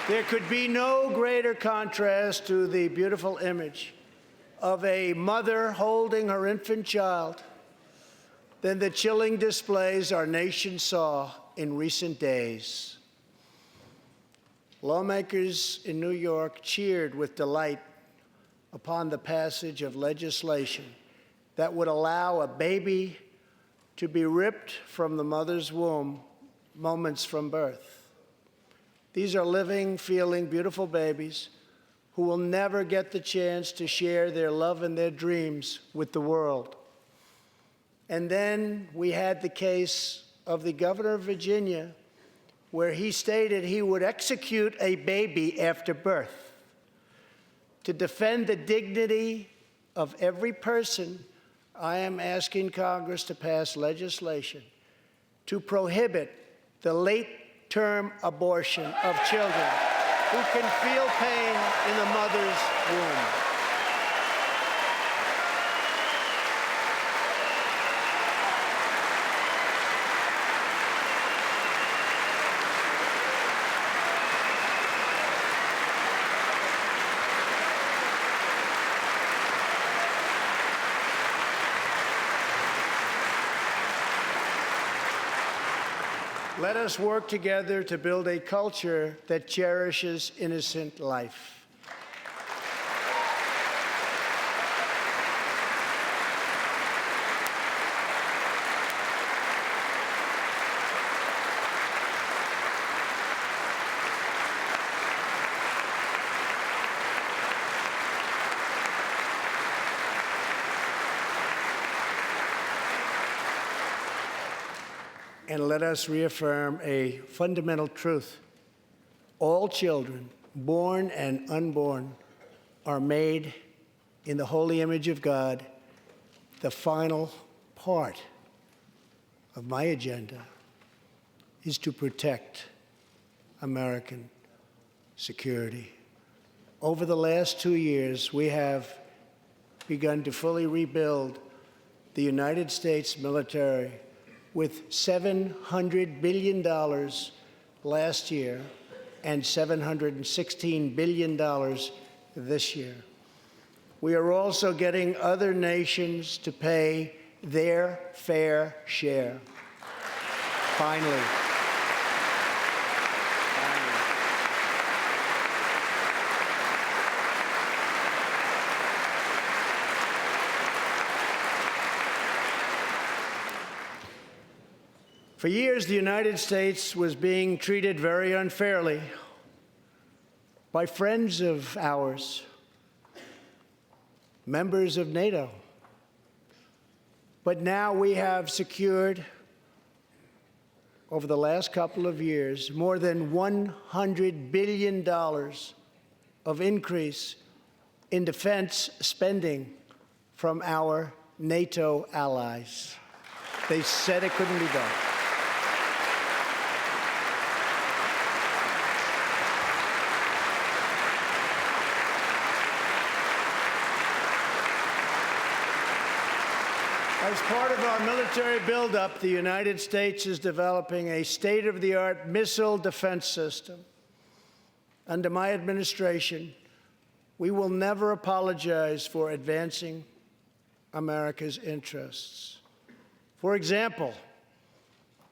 There could be no greater contrast to the beautiful image of a mother holding her infant child than the chilling displays our nation saw in recent days. Lawmakers in New York cheered with delight upon the passage of legislation that would allow a baby to be ripped from the mother's womb moments from birth. These are living, feeling, beautiful babies who will never get the chance to share their love and their dreams with the world. And then we had the case of the governor of Virginia, where he stated he would execute a baby after birth. To defend the dignity of every person, I am asking Congress to pass legislation to prohibit the late-term abortion of children who can feel pain in the mother's womb. Let us work together to build a culture that cherishes innocent life. And let us reaffirm a fundamental truth. All children, born and unborn, are made in the holy image of God. The final part of my agenda is to protect American security. Over the last 2 years, we have begun to fully rebuild the United States military with $700 billion last year and $716 billion this year. We are also getting other nations to pay their fair share. Finally. For years, the United States was being treated very unfairly by friends of ours, members of NATO. But now we have secured, over the last couple of years, more than $100 billion of increase in defense spending from our NATO allies. They said it couldn't be done. As part of our military buildup, the United States is developing a state-of-the-art missile defense system. Under my administration, we will never apologize for advancing America's interests. For example,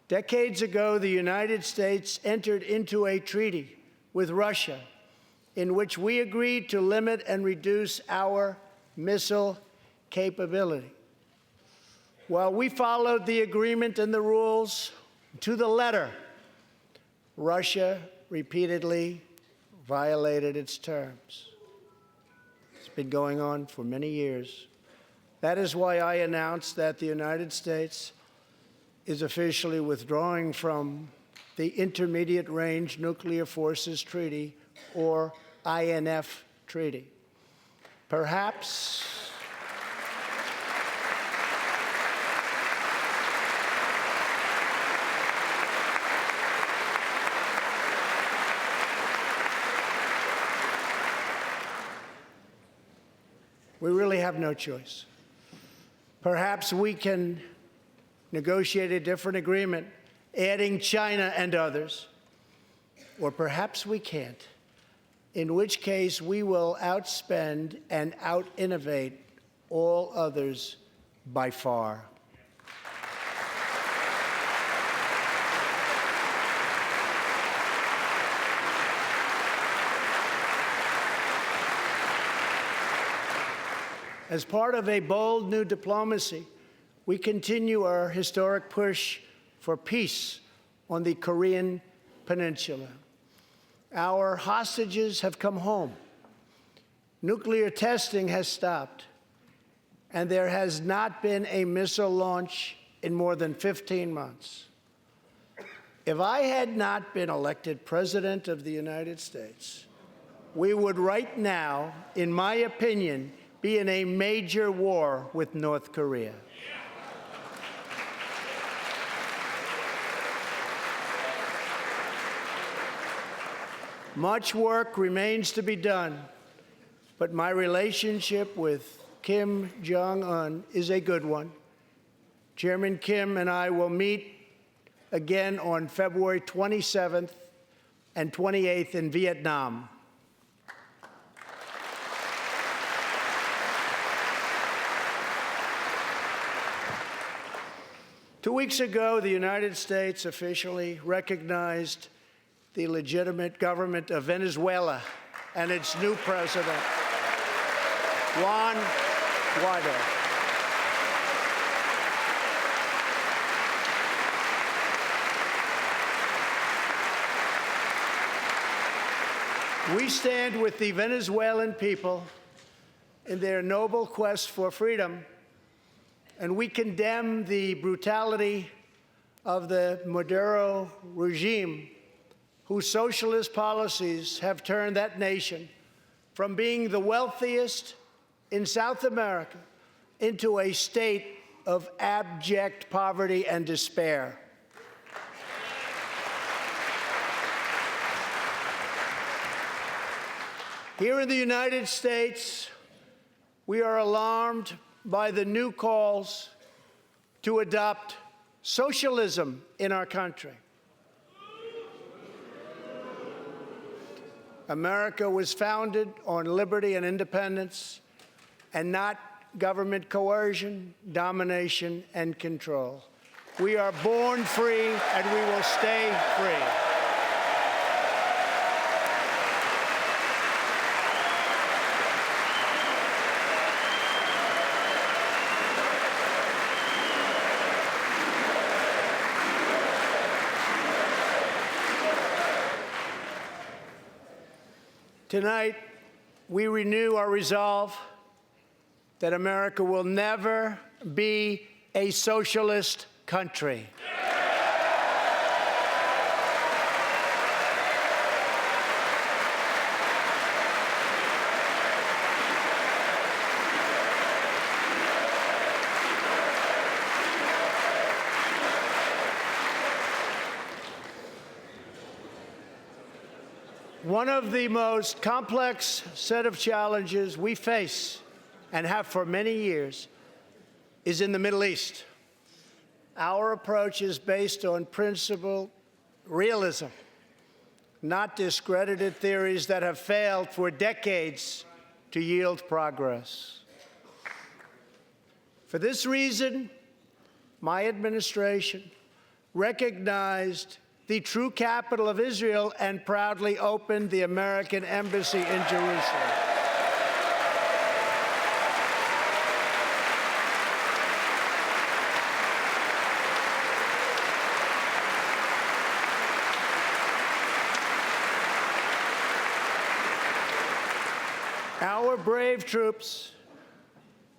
decades ago, the United States entered into a treaty with Russia in which we agreed to limit and reduce our missile capability. While we followed the agreement and the rules to the letter, Russia repeatedly violated its terms. It's been going on for many years. That is why I announced that the United States is officially withdrawing from the Intermediate Range Nuclear Forces Treaty, or INF Treaty. Perhaps we really have no choice. Perhaps we can negotiate a different agreement, adding China and others, or perhaps we can't, in which case we will outspend and out-innovate all others by far. As part of a bold new diplomacy, we continue our historic push for peace on the Korean Peninsula. Our hostages have come home. Nuclear testing has stopped, and there has not been a missile launch in more than 15 months. If I had not been elected President of the United States, we would right now, in my opinion, be in a major war with North Korea. Much work remains to be done, but my relationship with Kim Jong-un is a good one. Chairman Kim and I will meet again on February 27th and 28th in Vietnam. Two weeks ago, the United States officially recognized the legitimate government of Venezuela and its new president, Juan Guaido. We stand with the Venezuelan people in their noble quest for freedom, and we condemn the brutality of the Maduro regime, whose socialist policies have turned that nation from being the wealthiest in South America into a state of abject poverty and despair. Here in the United States, we are alarmed by the new calls to adopt socialism in our country. America was founded on liberty and independence, and not government coercion, domination, and control. We are born free, and we will stay free. Tonight, we renew our resolve that America will never be a socialist country. One of the most complex set of challenges we face, and have for many years, is in the Middle East. Our approach is based on principled realism, not discredited theories that have failed for decades to yield progress. For this reason, my administration recognized the true capital of Israel and proudly opened the American Embassy in Jerusalem. Our brave troops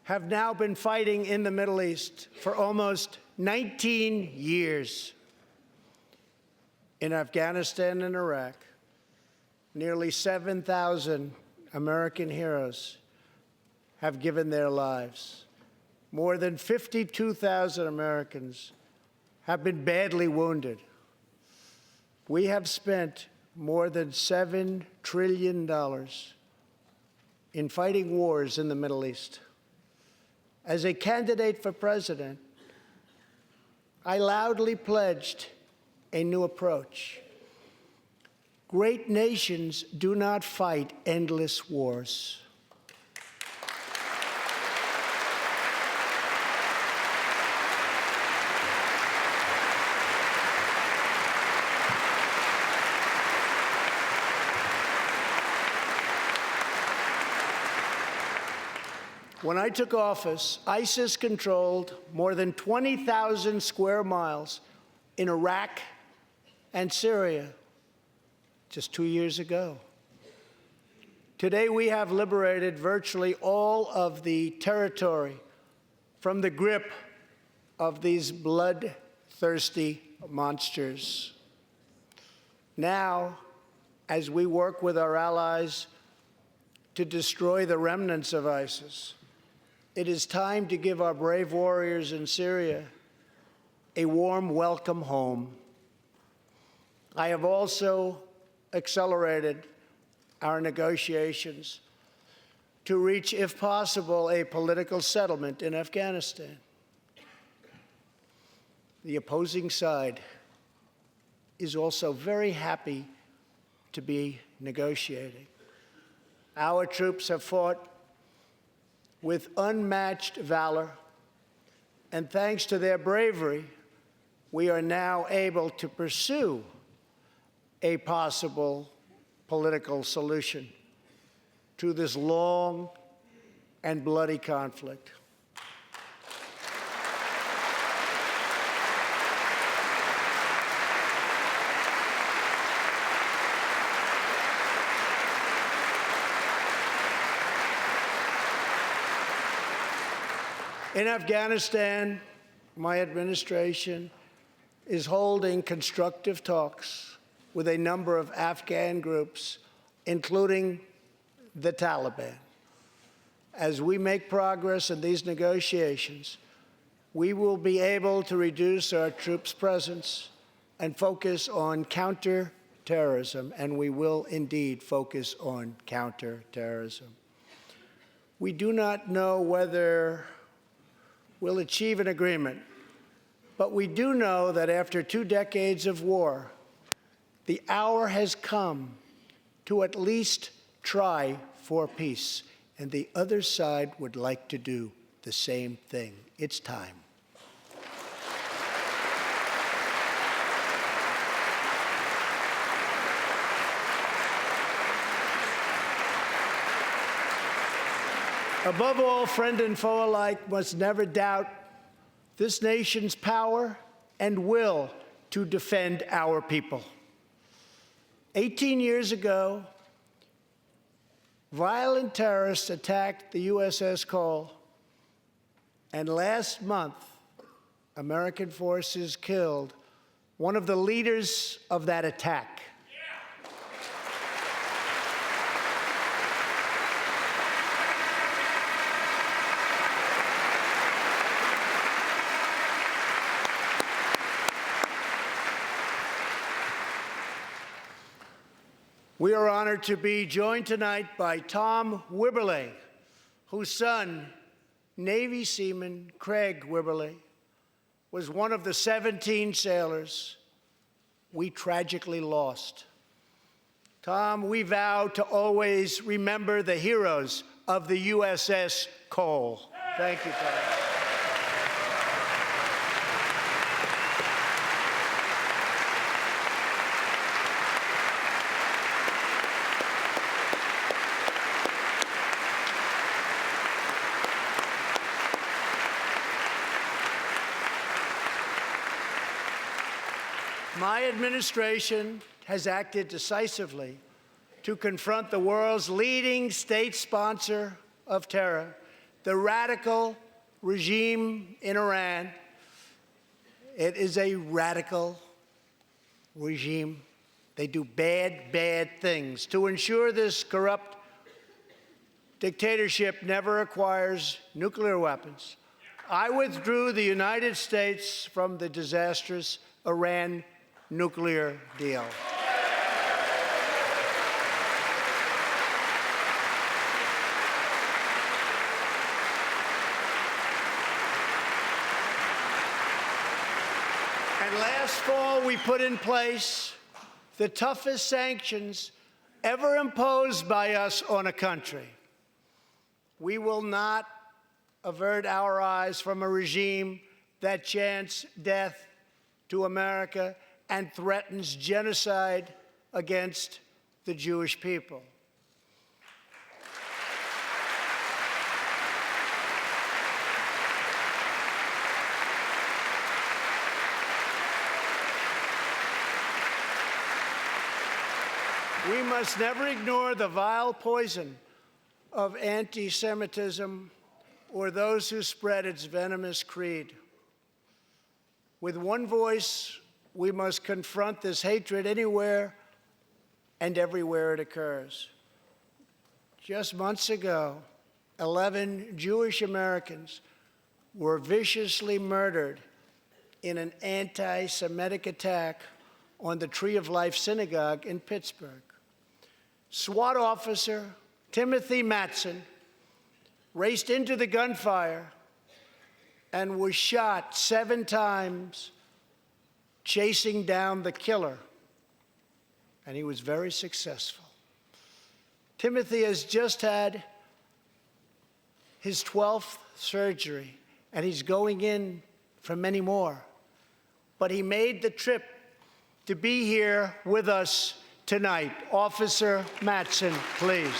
have now been fighting in the Middle East for almost 19 years. In Afghanistan and Iraq, nearly 7,000 American heroes have given their lives. More than 52,000 Americans have been badly wounded. We have spent more than $7 trillion in fighting wars in the Middle East. As a candidate for president, I loudly pledged a new approach. Great nations do not fight endless wars. When I took office, ISIS controlled more than 20,000 square miles in Iraq and Syria just 2 years ago. Today, we have liberated virtually all of the territory from the grip of these bloodthirsty monsters. Now, as we work with our allies to destroy the remnants of ISIS, it is time to give our brave warriors in Syria a warm welcome home. I have also accelerated our negotiations to reach, if possible, a political settlement in Afghanistan. The opposing side is also very happy to be negotiating. Our troops have fought with unmatched valor, and thanks to their bravery, we are now able to pursue a possible political solution to this long and bloody conflict. In Afghanistan, my administration is holding constructive talks with a number of Afghan groups, including the Taliban. As we make progress in these negotiations, we will be able to reduce our troops' presence and focus on counterterrorism, and we will indeed focus on counterterrorism. We do not know whether we'll achieve an agreement, but we do know that after 2 decades of war, the hour has come to at least try for peace, and the other side would like to do the same thing. It's time. Above all, friend and foe alike must never doubt this nation's power and will to defend our people. 18 years ago, violent terrorists attacked the USS Cole, and last month, American forces killed one of the leaders of that attack. We are honored to be joined tonight by Tom Wibberley, whose son, Navy seaman Craig Wibberley, was one of the 17 sailors we tragically lost. Tom, we vow to always remember the heroes of the USS Cole. Thank you, Tom. My administration has acted decisively to confront the world's leading state sponsor of terror, the radical regime in Iran. It is a radical regime. They do bad, bad things. To ensure this corrupt dictatorship never acquires nuclear weapons, I withdrew the United States from the disastrous Iran nuclear deal. And last fall, we put in place the toughest sanctions ever imposed by us on a country. We will not avert our eyes from a regime that chants death to America and threatens genocide against the Jewish people. We must never ignore the vile poison of anti-Semitism or those who spread its venomous creed. With one voice, we must confront this hatred anywhere and everywhere it occurs. Just months ago, 11 Jewish Americans were viciously murdered in an anti-Semitic attack on the Tree of Life Synagogue in Pittsburgh. SWAT officer Timothy Matson raced into the gunfire and was shot 7 times chasing down the killer, and he was very successful. Timothy has just had his 12th surgery, and he's going in for many more. But he made the trip to be here with us tonight. Officer Matson, please.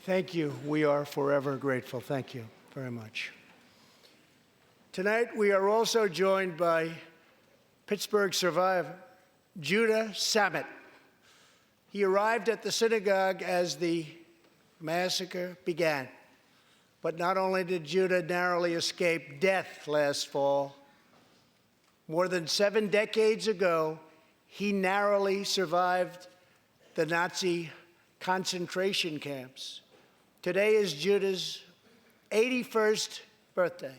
Thank you. We are forever grateful. Thank you very much. Tonight, we are also joined by Pittsburgh survivor, Judah Samet. He arrived at the synagogue as the massacre began. But not only did Judah narrowly escape death last fall, more than 7 decades ago, he narrowly survived the Nazi concentration camps. Today is Judah's 81st birthday.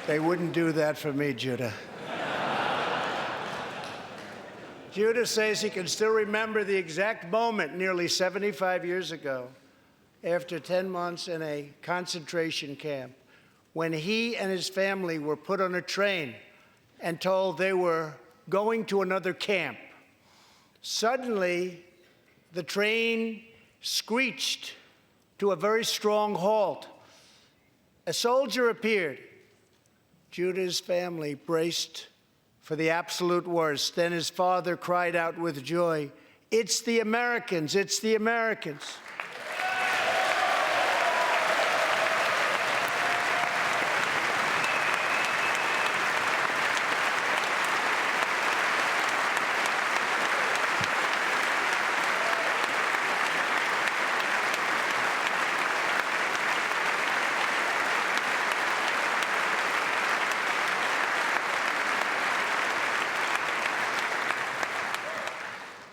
They wouldn't do that for me, Judah. Judah says he can still remember the exact moment nearly 75 years ago, after 10 months in a concentration camp, when he and his family were put on a train and told they were going to another camp. Suddenly, the train screeched to a very strong halt. A soldier appeared. Judah's family braced for the absolute worst. Then his father cried out with joy, "It's the Americans, it's the Americans."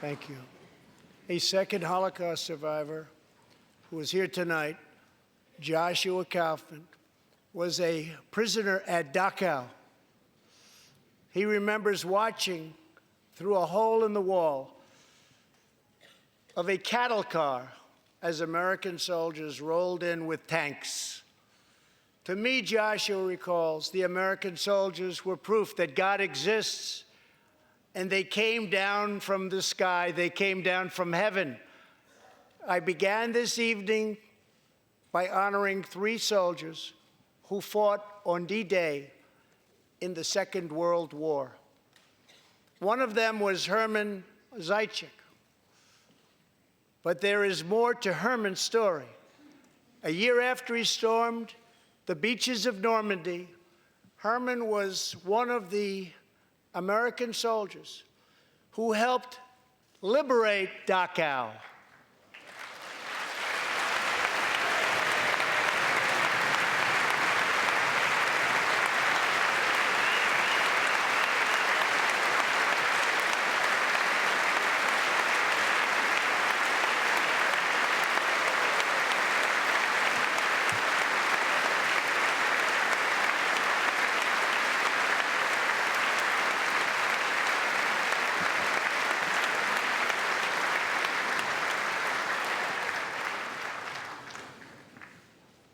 Thank you. A second Holocaust survivor who is here tonight, Joshua Kaufman, was a prisoner at Dachau. He remembers watching through a hole in the wall of a cattle car as American soldiers rolled in with tanks. To me, Joshua recalls, the American soldiers were proof that God exists. And they came down from the sky. They came down from heaven. I began this evening by honoring 3 soldiers who fought on D-Day in the Second World War. One of them was Herman Zaitchik. But there is more to Herman's story. A year after he stormed the beaches of Normandy, Herman was one of the American soldiers who helped liberate Dachau.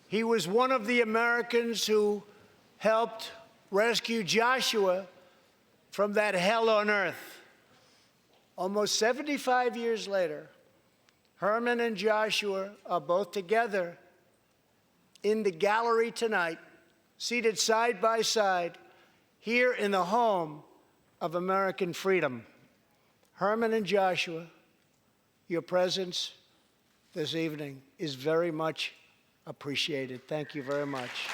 He was one of the Americans who helped rescue Joshua from that hell on earth. Almost 75 years later, Herman and Joshua are both together in the gallery tonight, seated side by side, here in the home of American freedom. Herman and Joshua, your presence this evening is very much appreciated. Thank you very much.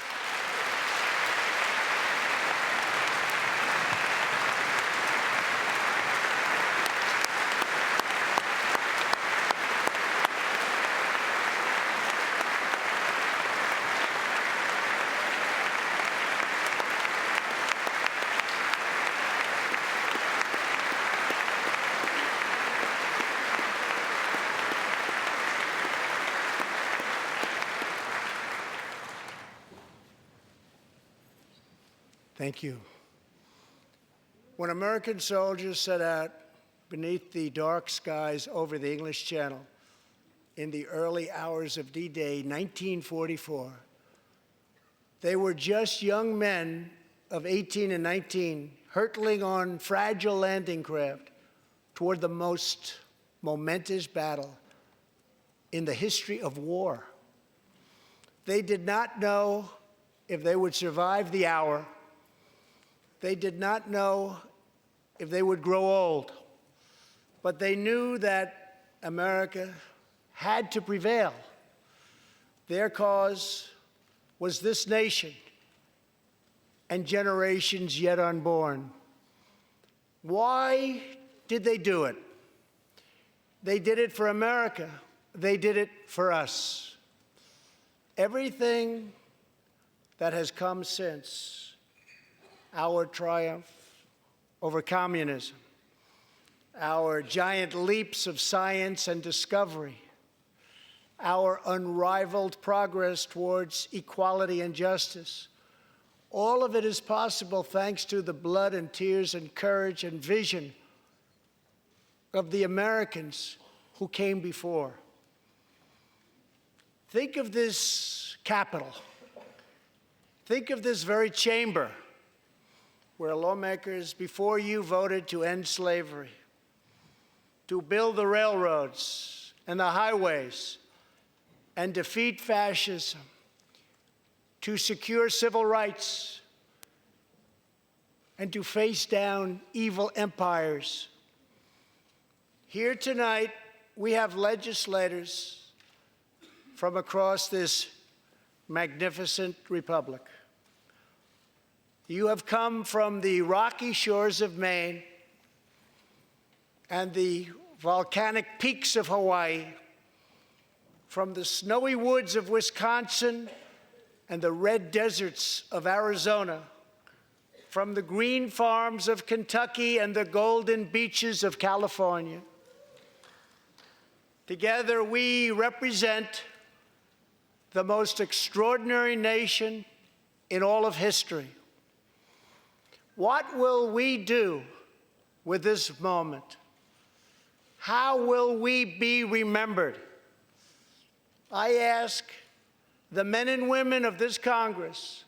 Thank you. When American soldiers set out beneath the dark skies over the English Channel in the early hours of D-Day, 1944, they were just young men of 18 and 19, hurtling on fragile landing craft toward the most momentous battle in the history of war. They did not know if they would survive the hour. They did not know if they would grow old, but they knew that America had to prevail. Their cause was this nation and generations yet unborn. Why did they do it? They did it for America. They did it for us. Everything that has come since our triumph over communism, our giant leaps of science and discovery, our unrivaled progress towards equality and justice, all of it is possible thanks to the blood and tears and courage and vision of the Americans who came before. Think of this Capitol. Think of this very chamber where lawmakers before you voted to end slavery, to build the railroads and the highways, and defeat fascism, to secure civil rights, and to face down evil empires. Here tonight, we have legislators from across this magnificent republic. You have come from the rocky shores of Maine and the volcanic peaks of Hawaii, from the snowy woods of Wisconsin and the red deserts of Arizona, from the green farms of Kentucky and the golden beaches of California. Together, we represent the most extraordinary nation in all of history. What will we do with this moment? How will we be remembered? I ask the men and women of this Congress,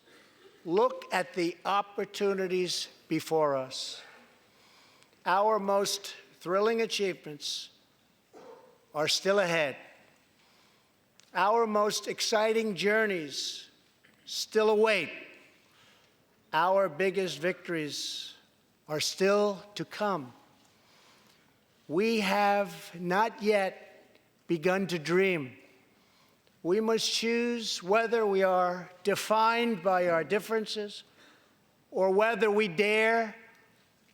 look at the opportunities before us. Our most thrilling achievements are still ahead. Our most exciting journeys still await. Our biggest victories are still to come. We have not yet begun to dream. We must choose whether we are defined by our differences or whether we dare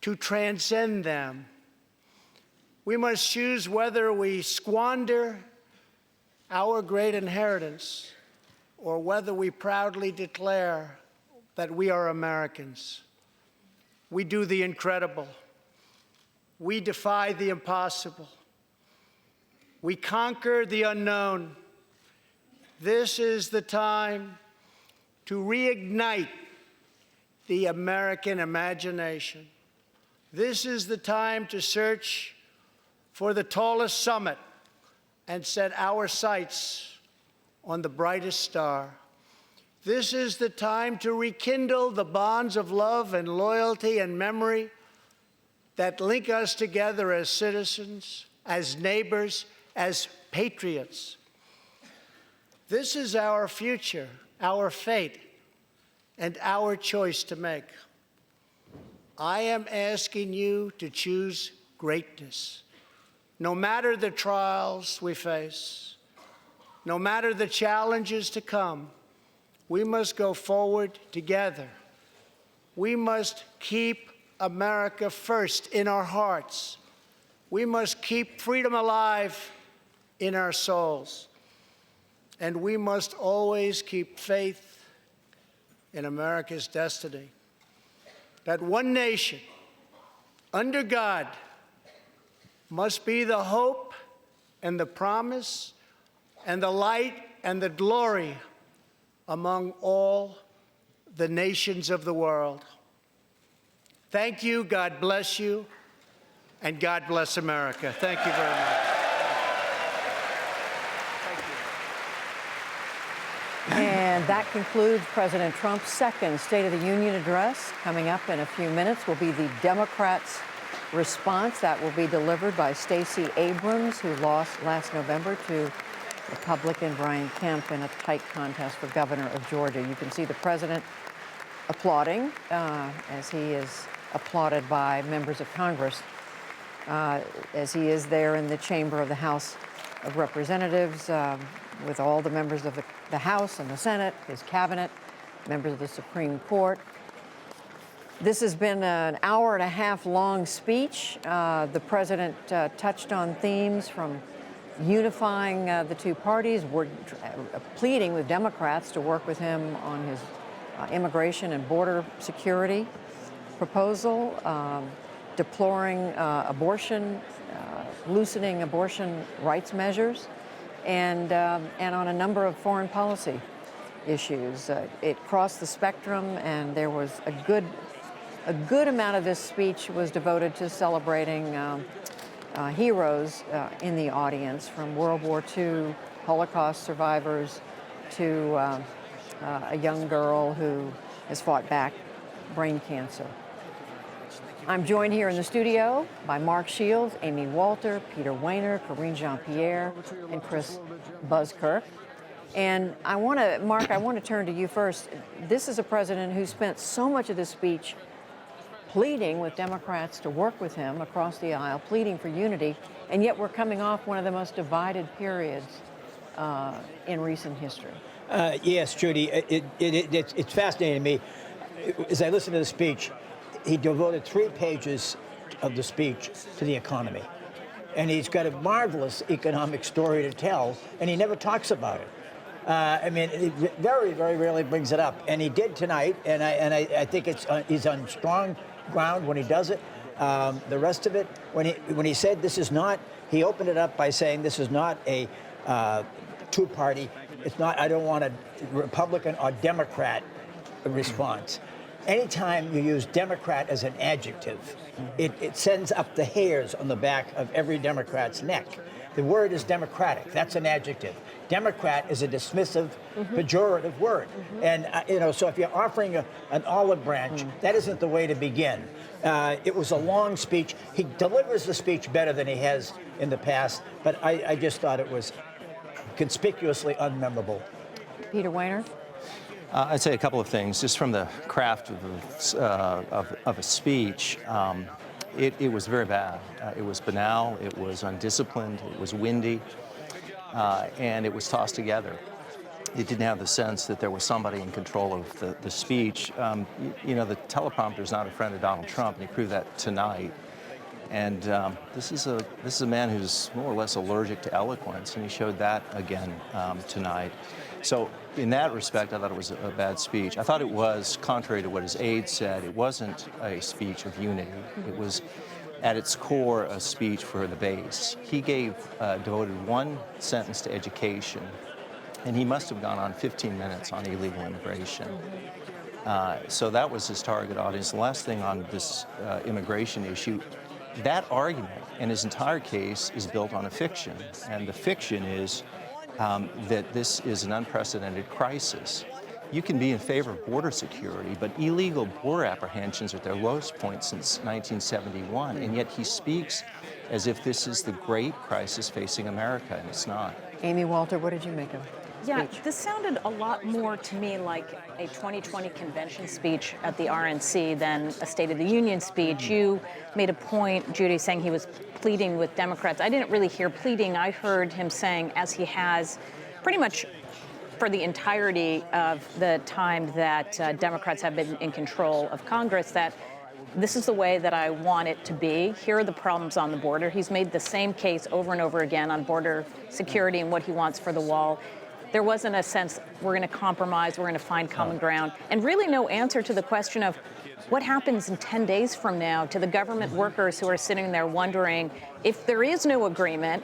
to transcend them. We must choose whether we squander our great inheritance or whether we proudly declare that we are Americans. We do the incredible. We defy the impossible. We conquer the unknown. This is the time to reignite the American imagination. This is the time to search for the tallest summit and set our sights on the brightest star. This is the time to rekindle the bonds of love and loyalty and memory that link us together as citizens, as neighbors, as patriots. This is our future, our fate, and our choice to make. I am asking you to choose greatness. No matter the trials we face, no matter the challenges to come, we must go forward together. We must keep America first in our hearts. We must keep freedom alive in our souls. And we must always keep faith in America's destiny. That one nation, under God, must be the hope and the promise and the light and the glory among all the nations of the world. Thank you, God bless you, and God bless America. Thank you very much. And that concludes President Trump's second State of the Union address. Coming up in a few minutes will be the Democrats' response that will be delivered by Stacey Abrams, who lost last November to Republican Brian Kemp in a tight contest for governor of Georgia. You can see the president applauding as he is applauded by members of Congress as he is there in the chamber of the House of Representatives with all the members of the House and the Senate, his cabinet, members of the Supreme Court. This has been an hour-and-a-half long speech. The president touched on themes from unifying the two parties, pleading with Democrats to work with him on his immigration and border security proposal, deploring abortion, loosening abortion rights measures, and on a number of foreign policy issues. It crossed the spectrum, and there was a good amount of this speech was devoted to celebrating heroes in the audience, from World War II Holocaust survivors to a young girl who has fought back brain cancer. I'm joined here in the studio by Mark Shields, Amy Walter, Peter Wehner, Karine Jean-Pierre, and Chris Buskirk. And Mark, I want to turn to you first. This is a president who spent so much of this speech pleading with Democrats to work with him across the aisle, pleading for unity, and yet we're coming off one of the most divided periods in recent history. Yes, Judy, it's fascinating to me. As I listen to the speech, he devoted 3 pages of the speech to the economy. And he's got a marvelous economic story to tell, and he never talks about it. I mean, he very, very rarely brings it up. And he did tonight, and I think he's on strong ground when he does it. The rest of it, when he said this is not, he opened it up by saying this is not a two-party. It's not, I don't want a Republican or Democrat response. Anytime you use Democrat as an adjective, it sends up the hairs on the back of every Democrat's neck. The word is democratic. That's an adjective. Democrat is a dismissive, pejorative word. And, so if you're offering an olive branch, that isn't the way to begin. It was a long speech. He delivers the speech better than he has in the past, but I just thought it was conspicuously unmemorable. Peter Wehner? I'd say a couple of things. Just from the craft of a speech, it was very bad. It was banal, it was undisciplined, it was windy, and it was tossed together. It didn't have the sense that there was somebody in control of the speech. The teleprompter is not a friend of Donald Trump, and he proved that tonight. And this is a man who's more or less allergic to eloquence, and he showed that again tonight. So in that respect, I thought it was a bad speech. I thought it was, contrary to what his aide said, it wasn't a speech of unity. It was, at its core, a speech for the base. He devoted 1 sentence to education, and he must have gone on 15 minutes on illegal immigration. So that was his target audience. The last thing on this immigration issue, that argument and his entire case is built on a fiction, and the fiction is that this is an unprecedented crisis. You can be in favor of border security, but illegal border apprehensions are at their lowest point since 1971, and yet he speaks as if this is the great crisis facing America, and it's not. Amy Walter, what did you make of? Yeah, this sounded a lot more to me like a 2020 convention speech at the RNC than a State of the Union speech. You made a point, Judy, saying he was pleading with Democrats. I didn't really hear pleading. I heard him saying, as he has pretty much for the entirety of the time that Democrats have been in control of Congress, that this is the way that I want it to be. Here are the problems on the border. He's made the same case over and over again on border security and what he wants for the wall. There wasn't a sense we're going to compromise, we're going to find common ground, and really no answer to the question of what happens in 10 days from now to the government workers who are sitting there wondering, if there is no agreement,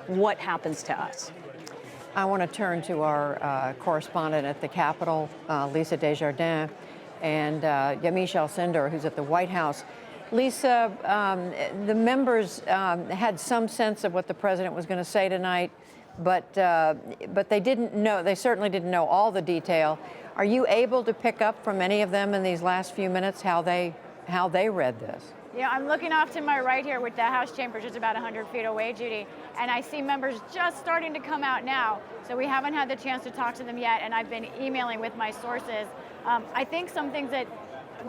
what happens to us? I want to turn to our correspondent at the Capitol, Lisa Desjardins, and Yamiche Alcindor, who's at the White House. Lisa, the members had some sense of what the president was going to say tonight, but they didn't know. They certainly didn't know all the detail. Are you able to pick up from any of them in these last few minutes how they read this? Yeah, I'm looking off to my right here with the House chambers, just about 100 feet away, Judy, and I see members just starting to come out now. So we haven't had the chance to talk to them yet, and I've been emailing with my sources. I think some things that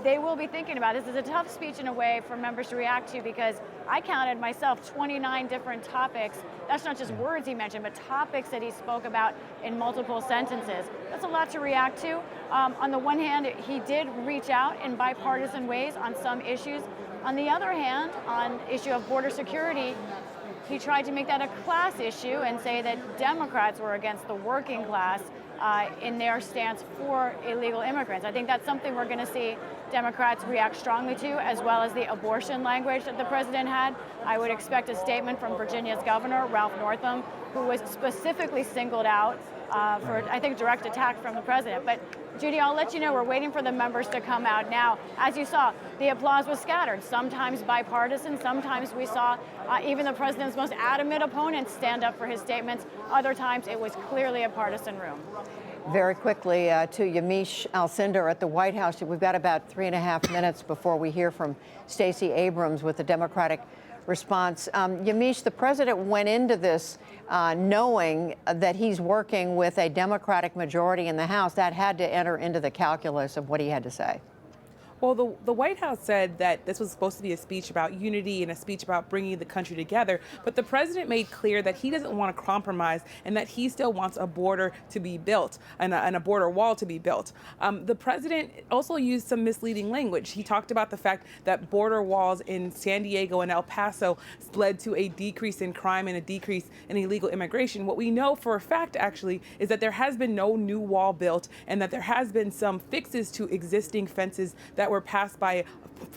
they will be thinking about. This is a tough speech in a way for members to react to, because I counted myself 29 different topics. That's not just words he mentioned, but topics that he spoke about in multiple sentences. That's a lot to react to. On the one hand, he did reach out in bipartisan ways on some issues. On the other hand, on issue of border security, he tried to make that a class issue and say that Democrats were against the working class in their stance for illegal immigrants. I think that's something we're going to see Democrats react strongly to, as well as the abortion language that the president had. I would expect a statement from Virginia's governor, Ralph Northam, who was specifically singled out for, I think, direct attack from the president. But Judy, I'll let you know, we're waiting for the members to come out now. As you saw, the applause was scattered, sometimes bipartisan, sometimes we saw even the president's most adamant opponents stand up for his statements. Other times it was clearly a partisan room. Very quickly to Yamiche Alcindor at the White House. We've got about 3.5 minutes before we hear from Stacey Abrams with the Democratic response. Yamiche, the president went into this knowing that he's working with a Democratic majority in the House. That had to enter into the calculus of what he had to say. Well, the White House said that this was supposed to be a speech about unity and a speech about bringing the country together, but the president made clear that he doesn't want to compromise and that he still wants a border to be built and a border wall to be built. The president also used some misleading language. He talked about the fact that border walls in San Diego and El Paso led to a decrease in crime and a decrease in illegal immigration. What we know for a fact, actually, is that there has been no new wall built and that there has been some fixes to existing fences that were passed by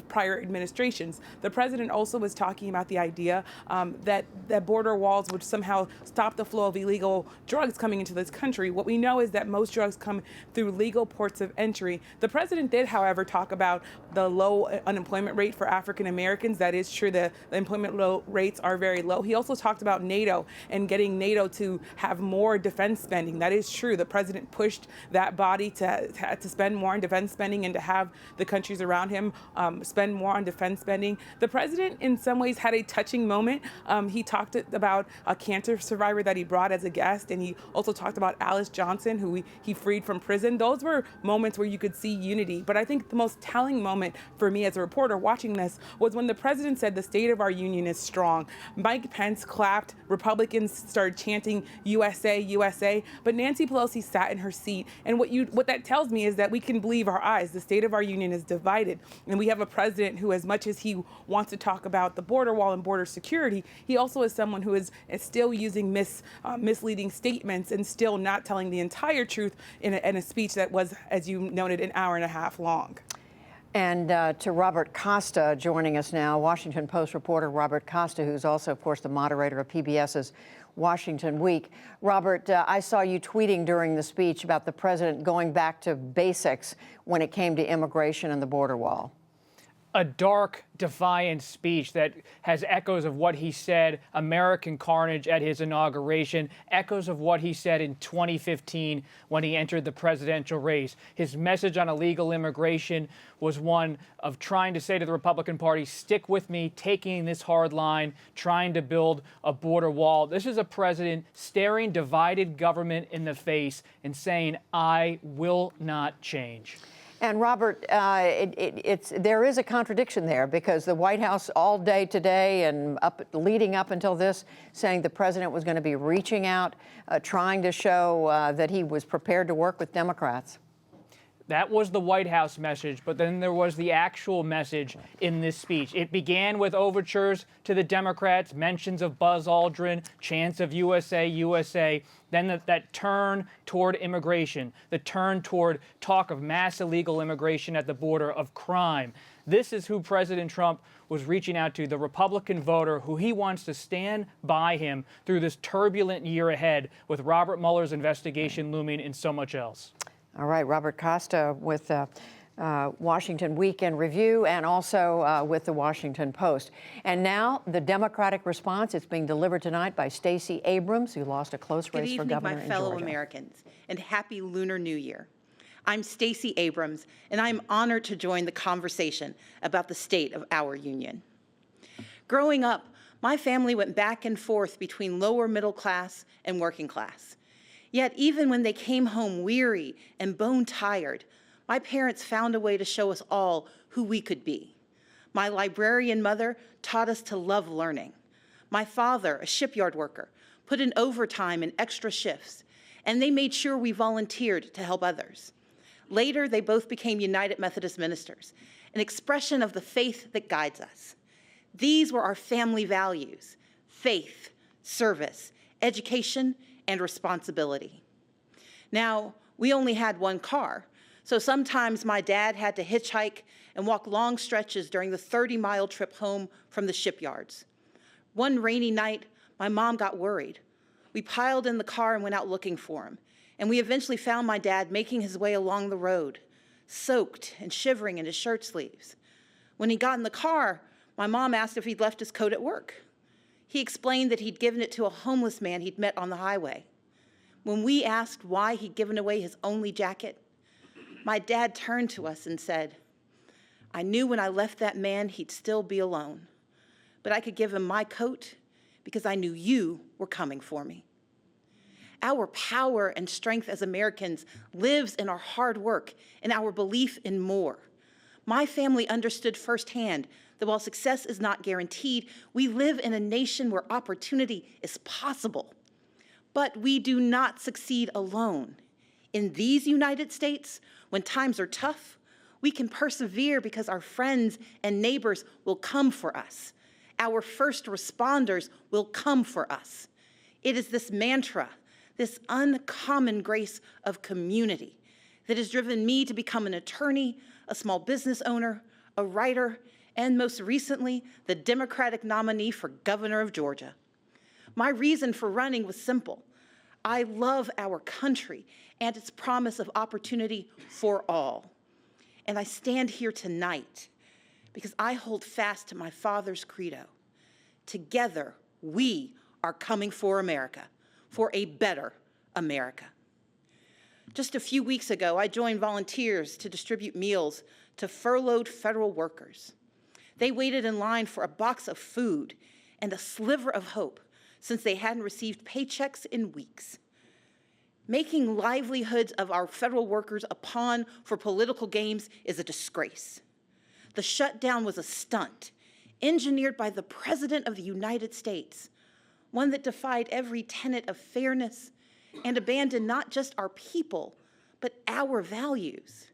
prior administrations. The president also was talking about the idea that border walls would somehow stop the flow of illegal drugs coming into this country. What we know is that most drugs come through legal ports of entry. The president did, however, talk about the low unemployment rate for African Americans. That is true. The employment rates are very low. He also talked about NATO and getting NATO to have more defense spending. That is true. The president pushed that body to spend more on defense spending and to have the countries around him spend more on defense spending. The president, in some ways, had a touching moment. He talked about a cancer survivor that he brought as a guest, and he also talked about Alice Johnson, who he freed from prison. Those were moments where you could see unity. But I think the most telling moment for me as a reporter watching this was when the president said the state of our union is strong. Mike Pence clapped. Republicans started chanting USA, USA. But Nancy Pelosi sat in her seat. And what that tells me is that we can believe our eyes. The state of our union is divided. And we have a president who, as much as he wants to talk about the border wall and border security, he also is someone who is still using misleading statements and still not telling the entire truth in a speech that was, as you noted, an hour and a half long. And to Robert Costa joining us now, Washington Post reporter Robert Costa, who's also, of course, the moderator of PBS's Washington Week. Robert, I saw you tweeting during the speech about the president going back to basics when it came to immigration and the border wall. A dark, defiant speech that has echoes of what he said, American carnage at his inauguration, echoes of what he said in 2015 when he entered the presidential race. His message on illegal immigration was one of trying to say to the Republican Party, stick with me, taking this hard line, trying to build a border wall. This is a president staring divided government in the face and saying, I will not change. And Robert, there is a contradiction there because the White House all day today and leading up until this saying the president was going to be reaching out, trying to show that he was prepared to work with Democrats. That was the White House message, but then there was the actual message in this speech. It began with overtures to the Democrats, mentions of Buzz Aldrin, chants of USA, USA, then that turn toward immigration, the turn toward talk of mass illegal immigration at the border, of crime. This is who President Trump was reaching out to, the Republican voter who he wants to stand by him through this turbulent year ahead with Robert Mueller's investigation looming and so much else. All right, Robert Costa with Washington Week in Review and also with the Washington Post. And now the Democratic response. It's being delivered tonight by Stacey Abrams, who lost a close race for governor in Georgia. Good evening, my fellow Americans, and happy Lunar New Year. I'm Stacey Abrams, and I'm honored to join the conversation about the state of our union. Growing up, my family went back and forth between lower middle class and working class. Yet even when they came home weary and bone-tired, my parents found a way to show us all who we could be. My librarian mother taught us to love learning. My father, a shipyard worker, put in overtime and extra shifts, and they made sure we volunteered to help others. Later, they both became United Methodist ministers, an expression of the faith that guides us. These were our family values: faith, service, education, and responsibility. Now, we only had one car, so sometimes my dad had to hitchhike and walk long stretches during the 30-mile trip home from the shipyards. One rainy night, my mom got worried. We piled in the car and went out looking for him. And we eventually found my dad making his way along the road, soaked and shivering in his shirt sleeves. When he got in the car, my mom asked if he'd left his coat at work. He explained that he'd given it to a homeless man he'd met on the highway. When we asked why he'd given away his only jacket, my dad turned to us and said, "I knew when I left that man he'd still be alone, but I could give him my coat because I knew you were coming for me." Our power and strength as Americans lives in our hard work and our belief in more. My family understood firsthand that while success is not guaranteed, we live in a nation where opportunity is possible. But we do not succeed alone. In these United States, when times are tough, we can persevere because our friends and neighbors will come for us. Our first responders will come for us. It is this mantra, this uncommon grace of community, that has driven me to become an attorney, a small business owner, a writer, and most recently, the Democratic nominee for governor of Georgia. My reason for running was simple. I love our country and its promise of opportunity for all. And I stand here tonight because I hold fast to my father's credo. Together, we are coming for America, for a better America. Just a few weeks ago, I joined volunteers to distribute meals to furloughed federal workers. They waited in line for a box of food and a sliver of hope since they hadn't received paychecks in weeks. Making livelihoods of our federal workers a pawn for political games is a disgrace. The shutdown was a stunt engineered by the President of the United States, one that defied every tenet of fairness and abandoned not just our people, but our values.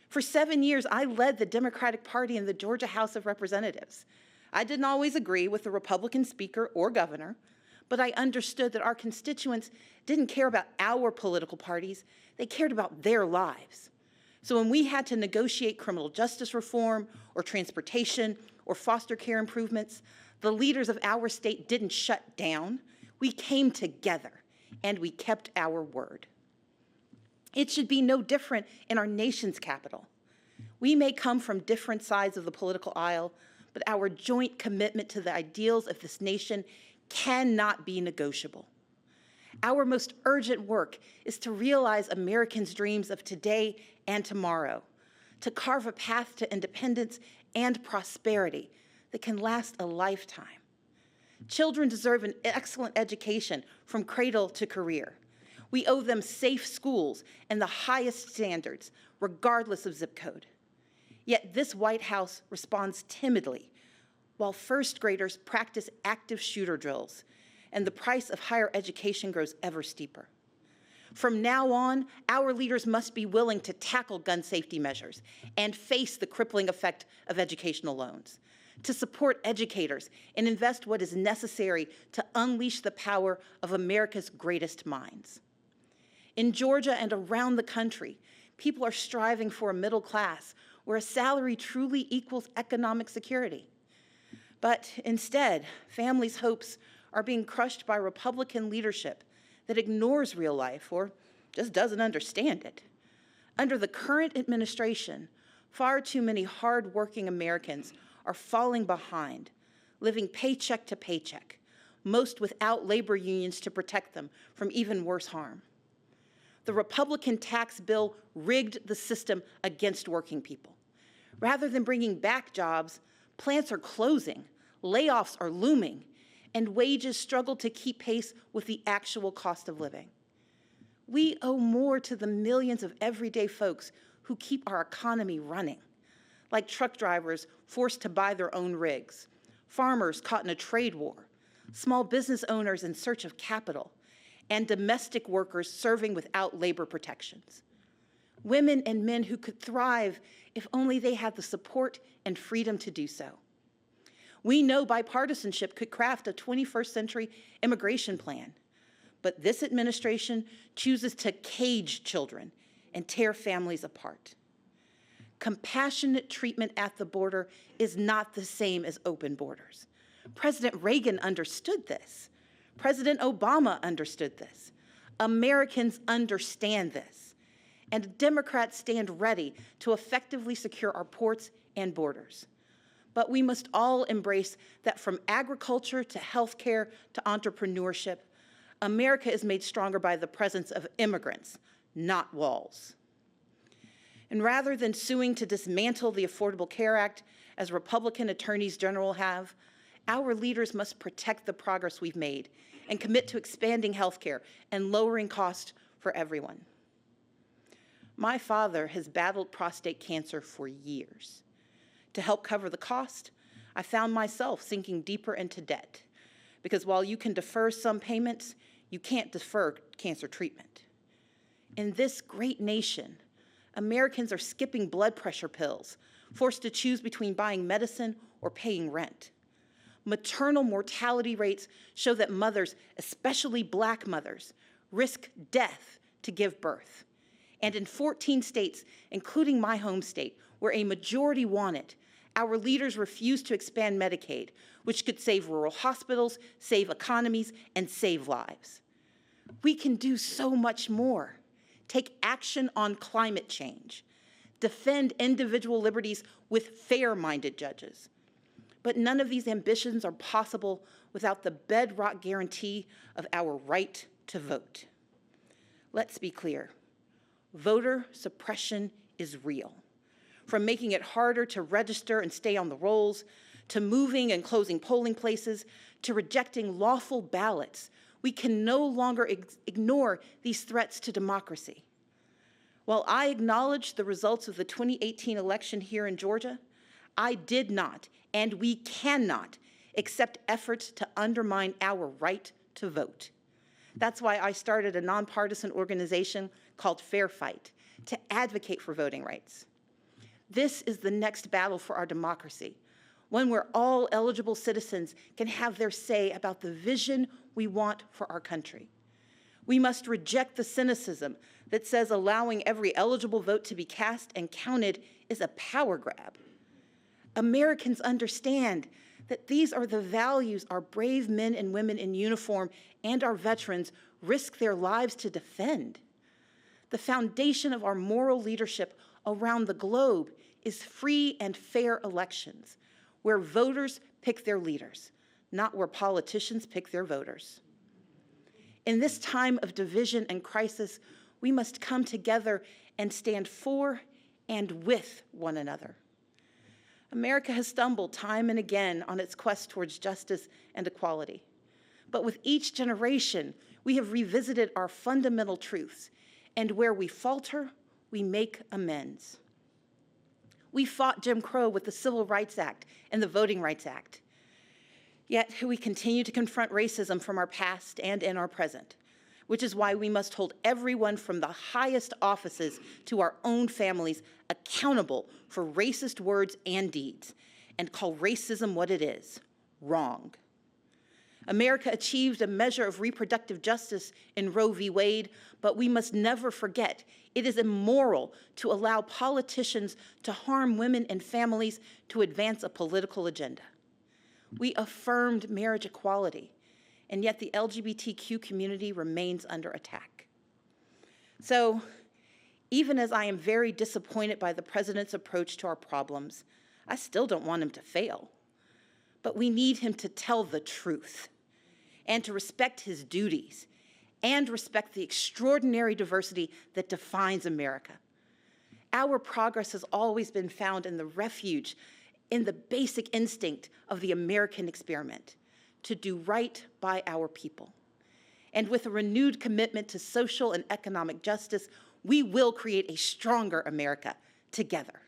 For 7 years, I led the Democratic Party in the Georgia House of Representatives. I didn't always agree with the Republican speaker or governor, but I understood that our constituents didn't care about our political parties, they cared about their lives. So when we had to negotiate criminal justice reform or transportation or foster care improvements, the leaders of our state didn't shut down. We came together and we kept our word. It should be no different in our nation's capital. We may come from different sides of the political aisle, but our joint commitment to the ideals of this nation cannot be negotiable. Our most urgent work is to realize Americans' dreams of today and tomorrow, to carve a path to independence and prosperity that can last a lifetime. Children deserve an excellent education from cradle to career. We owe them safe schools and the highest standards, regardless of zip code. Yet this White House responds timidly, while first graders practice active shooter drills, and the price of higher education grows ever steeper. From now on, our leaders must be willing to tackle gun safety measures and face the crippling effect of educational loans, to support educators and invest what is necessary to unleash the power of America's greatest minds. In Georgia and around the country, people are striving for a middle class where a salary truly equals economic security. But instead, families' hopes are being crushed by Republican leadership that ignores real life or just doesn't understand it. Under the current administration, far too many hard-working Americans are falling behind, living paycheck to paycheck, most without labor unions to protect them from even worse harm. The Republican tax bill rigged the system against working people. Rather than bringing back jobs, plants are closing, layoffs are looming, and wages struggle to keep pace with the actual cost of living. We owe more to the millions of everyday folks who keep our economy running, like truck drivers forced to buy their own rigs, farmers caught in a trade war, small business owners in search of capital, and domestic workers serving without labor protections. Women and men who could thrive if only they had the support and freedom to do so. We know bipartisanship could craft a 21st century immigration plan, but this administration chooses to cage children and tear families apart. Compassionate treatment at the border is not the same as open borders. President Reagan understood this. President Obama understood this. Americans understand this, and Democrats stand ready to effectively secure our ports and borders. But we must all embrace that from agriculture to healthcare to entrepreneurship, America is made stronger by the presence of immigrants, not walls. And rather than suing to dismantle the Affordable Care Act, as Republican attorneys general have, our leaders must protect the progress we've made and commit to expanding healthcare and lowering costs for everyone. My father has battled prostate cancer for years. To help cover the cost, I found myself sinking deeper into debt, because while you can defer some payments, you can't defer cancer treatment. In this great nation, Americans are skipping blood pressure pills, forced to choose between buying medicine or paying rent. Maternal mortality rates show that mothers, especially Black mothers, risk death to give birth. And in 14 states, including my home state, where a majority want it, our leaders refuse to expand Medicaid, which could save rural hospitals, save economies, and save lives. We can do so much more. Take action on climate change. Defend individual liberties with fair-minded judges. But none of these ambitions are possible without the bedrock guarantee of our right to vote. Let's be clear. Voter suppression is real. From making it harder to register and stay on the rolls, to moving and closing polling places, to rejecting lawful ballots, we can no longer ignore these threats to democracy. While I acknowledge the results of the 2018 election here in Georgia, I did not, and we cannot, accept efforts to undermine our right to vote. That's why I started a nonpartisan organization called Fair Fight to advocate for voting rights. This is the next battle for our democracy, one where all eligible citizens can have their say about the vision we want for our country. We must reject the cynicism that says allowing every eligible vote to be cast and counted is a power grab. Americans understand that these are the values our brave men and women in uniform and our veterans risk their lives to defend. The foundation of our moral leadership around the globe is free and fair elections, where voters pick their leaders, not where politicians pick their voters. In this time of division and crisis, we must come together and stand for and with one another. America has stumbled time and again on its quest towards justice and equality. But with each generation, we have revisited our fundamental truths, and where we falter, we make amends. We fought Jim Crow with the Civil Rights Act and the Voting Rights Act. Yet we continue to confront racism from our past and in our present, which is why we must hold everyone from the highest offices to our own families accountable for racist words and deeds, and call racism what it is: wrong. America achieved a measure of reproductive justice in Roe v. Wade, but we must never forget it is immoral to allow politicians to harm women and families to advance a political agenda. We affirmed marriage equality, and yet the LGBTQ community remains under attack. So, even as I am very disappointed by the president's approach to our problems, I still don't want him to fail. But we need him to tell the truth and to respect his duties and respect the extraordinary diversity that defines America. Our progress has always been found in the refuge, in the basic instinct of the American experiment, to do right by our people. And with a renewed commitment to social and economic justice, we will create a stronger America together.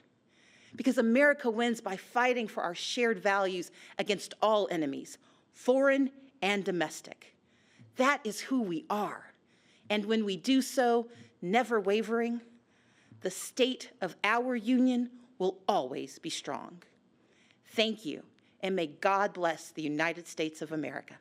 Because America wins by fighting for our shared values against all enemies, foreign and domestic. That is who we are. And when we do so, never wavering, the state of our union will always be strong. Thank you, and may God bless the United States of America.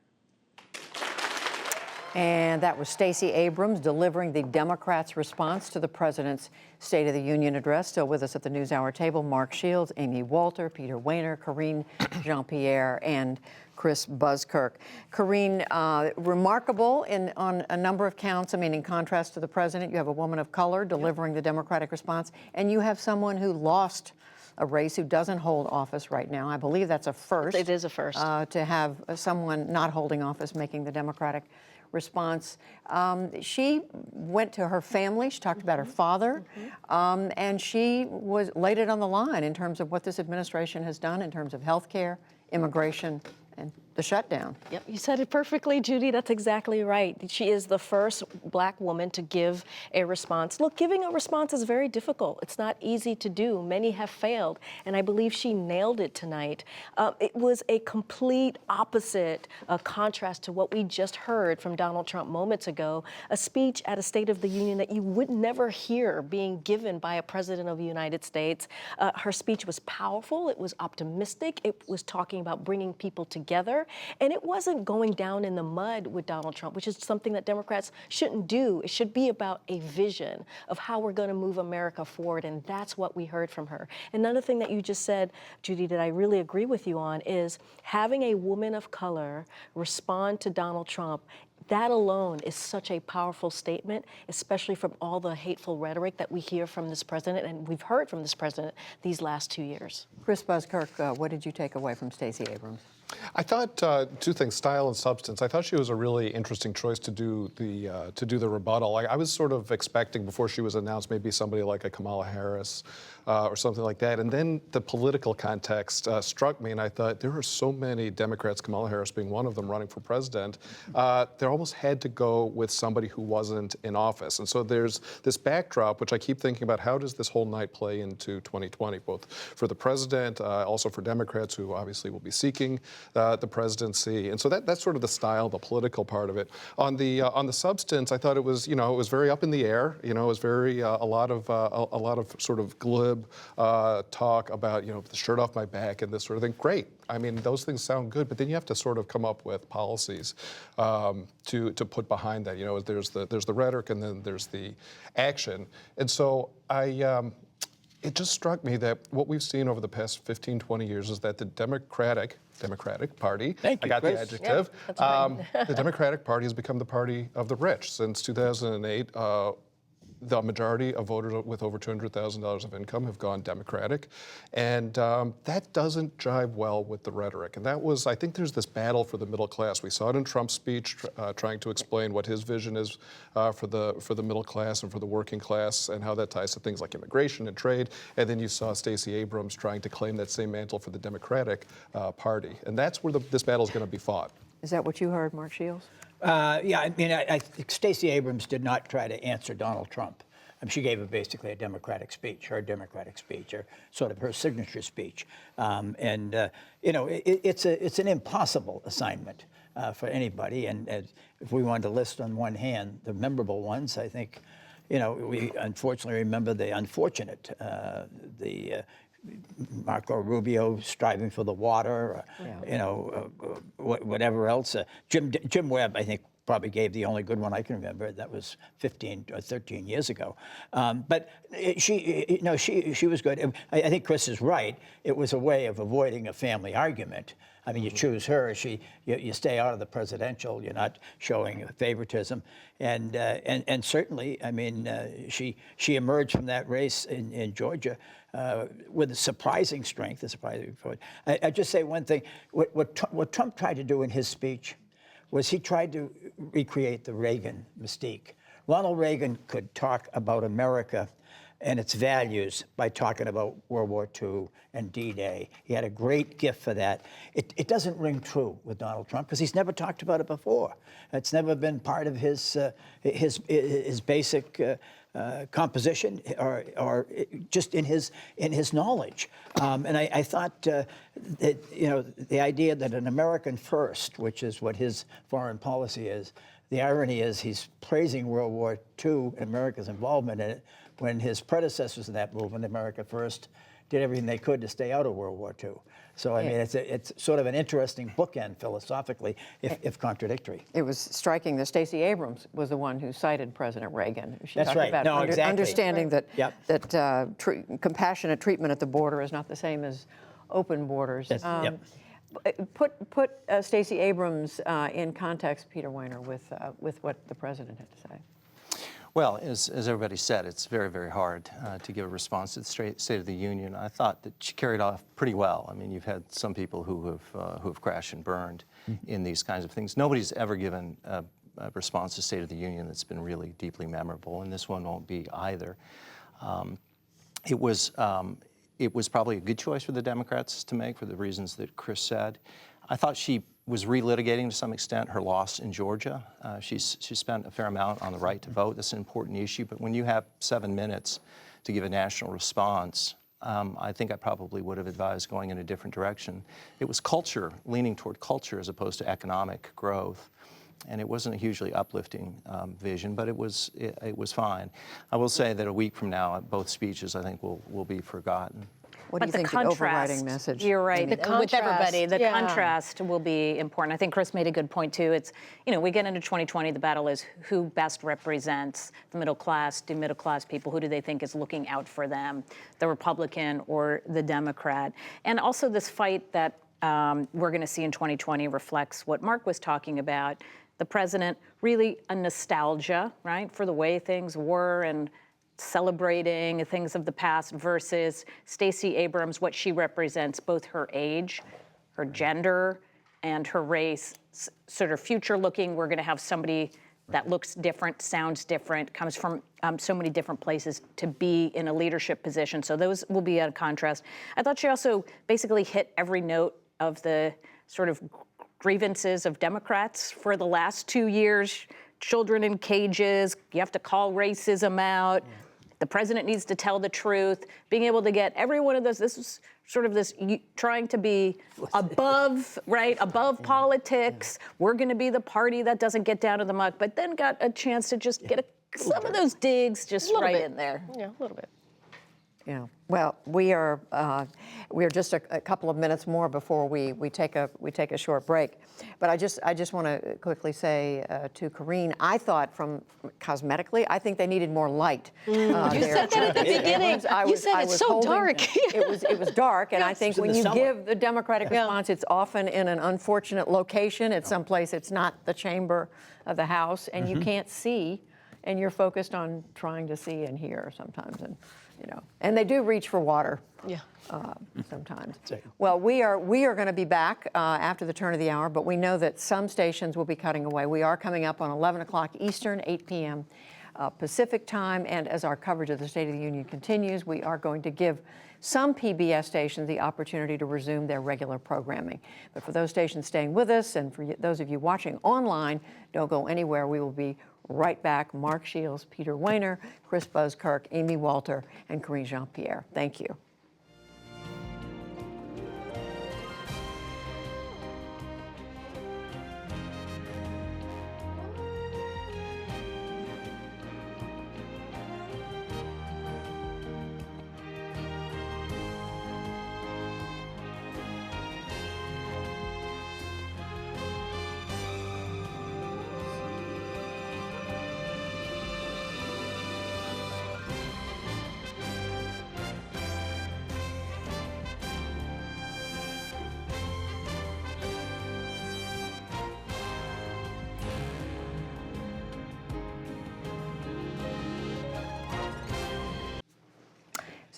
And that was Stacey Abrams delivering the Democrats' response to the president's State of the Union address. Still with us at the NewsHour table, Mark Shields, Amy Walter, Peter Wehner, Karine Jean-Pierre, and Chris Buskirk. Karine, remarkable on a number of counts. I mean, in contrast to the president, you have a woman of color delivering the Democratic response, and you have someone who lost a race who doesn't hold office right now. I believe that's a first. It is a first. To have someone not holding office making the Democratic response. She went to her family. She talked about her father, and she laid it on the line in terms of what this administration has done in terms of health care, immigration, and the shutdown. Yep, you said it perfectly, Judy. That's exactly right. She is the first Black woman to give a response. Look, giving a response is very difficult. It's not easy to do. Many have failed, and I believe she nailed it tonight. It was a complete opposite contrast to what we just heard from Donald Trump moments ago, a speech at a State of the Union that you would never hear being given by a president of the United States. Her speech was powerful. It was optimistic. It was talking about bringing people together. And it wasn't going down in the mud with Donald Trump, which is something that Democrats shouldn't do. It should be about a vision of how we're going to move America forward, and that's what we heard from her. Another thing that you just said, Judy, that I really agree with you on is having a woman of color respond to Donald Trump. That alone is such a powerful statement, especially from all the hateful rhetoric that we hear from this president and we've heard from this president these last 2 years. Chris Buskirk, what did you take away from Stacey Abrams? I thought two things: style and substance. I thought she was a really interesting choice to do the rebuttal. I was sort of expecting before she was announced maybe somebody like a Kamala Harris or something like that. And then the political context struck me, and I thought there are so many Democrats, Kamala Harris being one of them, running for president. They almost had to go with somebody who wasn't in office. And so there's this backdrop, which I keep thinking about: how does this whole night play into 2020, both for the president, also for Democrats who obviously will be seeking the presidency. And so that's sort of the style, the political part of it. On the substance, I thought it was very up in the air. It was very a lot of sort of glib talk about the shirt off my back and this sort of thing. Great. I mean, those things sound good, but then you have to sort of come up with policies to put behind that. There's the rhetoric and then there's the action. And so it just struck me that what we've seen over the past 15, 20 years is that the Democratic Party, Thank you, I got Chris. the adjective, Yep, that's right. the Democratic Party has become the party of the rich. Since 2008, the majority of voters with over $200,000 of income have gone Democratic, and that doesn't jive well with the rhetoric. And I think there's this battle for the middle class. We saw it in Trump's speech, trying to explain what his vision is for the middle class and for the working class, and how that ties to things like immigration and trade. And then you saw Stacey Abrams trying to claim that same mantle for the Democratic Party, and that's where this battle is going to be fought. Is that what you heard, Mark Shields? Yeah, I mean, I think Stacey Abrams did not try to answer Donald Trump. She gave basically a Democratic speech, her Democratic speech, or sort of her signature speech. It's an impossible assignment for anybody. And if we wanted to list on one hand the memorable ones, I think, we unfortunately remember the unfortunate, Marco Rubio striving for the water, whatever else. Jim Webb, I think, probably gave the only good one I can remember. That was 15 or 13 years ago. But she was good. I think Chris is right. It was a way of avoiding a family argument. I mean, you choose her. You stay out of the presidential. You're not showing favoritism, and certainly, I mean, she emerged from that race in Georgia with a surprising strength. I just say one thing: what Trump tried to do in his speech was he tried to recreate the Reagan mystique. Ronald Reagan could talk about America and its values by talking about World War II and D-Day. He had a great gift for that. It doesn't ring true with Donald Trump because he's never talked about it before. It's never been part of his basic composition or just in his knowledge. And I thought that the idea that an American first, which is what his foreign policy is, the irony is he's praising World War II and America's involvement in it when his predecessors in that movement, America First, did everything they could to stay out of World War II. So, I mean, it's sort of an interesting bookend philosophically, if contradictory. It was striking that Stacey Abrams was the one who cited President Reagan. She That's talked right. about No, exactly. understanding that, Yep. compassionate treatment at the border is not the same as open borders. Yep. Put Stacey Abrams in context, Peter Weiner, with what the president had to say. Well, as everybody said, it's very, very hard to give a response to the State of the Union. I thought that she carried off pretty well. I mean, you've had some people who have crashed and burned in these kinds of things. Nobody's ever given a response to State of the Union that's been really deeply memorable, and this one won't be either. It was probably a good choice for the Democrats to make for the reasons that Chris said. I thought she was relitigating to some extent her loss in Georgia. She spent a fair amount on the right to vote. That's an important issue. But when you have 7 minutes to give a national response, I think I probably would have advised going in a different direction. It was culture, leaning toward culture as opposed to economic growth. And it wasn't a hugely uplifting vision, but it was fine. I will say that a week from now, both speeches, I think, will be forgotten. What do you think the overriding message? You're right. With everybody, the yeah. contrast will be important. I think Chris made a good point too. It's, we get into 2020, the battle is who best represents the middle class, do middle class people, who do they think is looking out for them, the Republican or the Democrat? And also this fight that we're going to see in 2020 reflects what Mark was talking about. The president, really a nostalgia, right, for the way things were and celebrating things of the past versus Stacey Abrams, what she represents, both her age, her gender, and her race, sort of future looking. We're going to have somebody that looks different, sounds different, comes from so many different places to be in a leadership position. So those will be a contrast. I thought she also basically hit every note of the sort of grievances of Democrats for the last 2 years. Children in cages, you have to call racism out. The president needs to tell the truth. Being able to get every one of those, this is sort of this trying to be above, right, above politics. We're going to be the party that doesn't get down to the muck, but then got a chance to just get some of those digs just right in there. Yeah, a little bit. Yeah. Well, we are just a couple of minutes more before we take a short break, but I just want to quickly say to Karine, I thought from cosmetically, I think they needed more light. You said that at the beginning. You said it's so dark. It was dark, and I think when you summer. give the Democratic response, it's often in an unfortunate location. It's someplace it's not the chamber of the House, and you can't see, and you're focused on trying to see and hear sometimes, and they do reach for water. Yeah. Sometimes. Well, we are going to be back after the turn of the hour, but we know that some stations will be cutting away. We are coming up on 11 o'clock Eastern, 8 p.m. Pacific time, and as our coverage of the State of the Union continues, we are going to give some PBS stations the opportunity to resume their regular programming. But for those stations staying with us, and for those of you watching online, don't go anywhere. We will be right back. Mark Shields, Peter Weiner, Chris Buzzkirk, Amy Walter, and Karine Jean-Pierre. Thank you.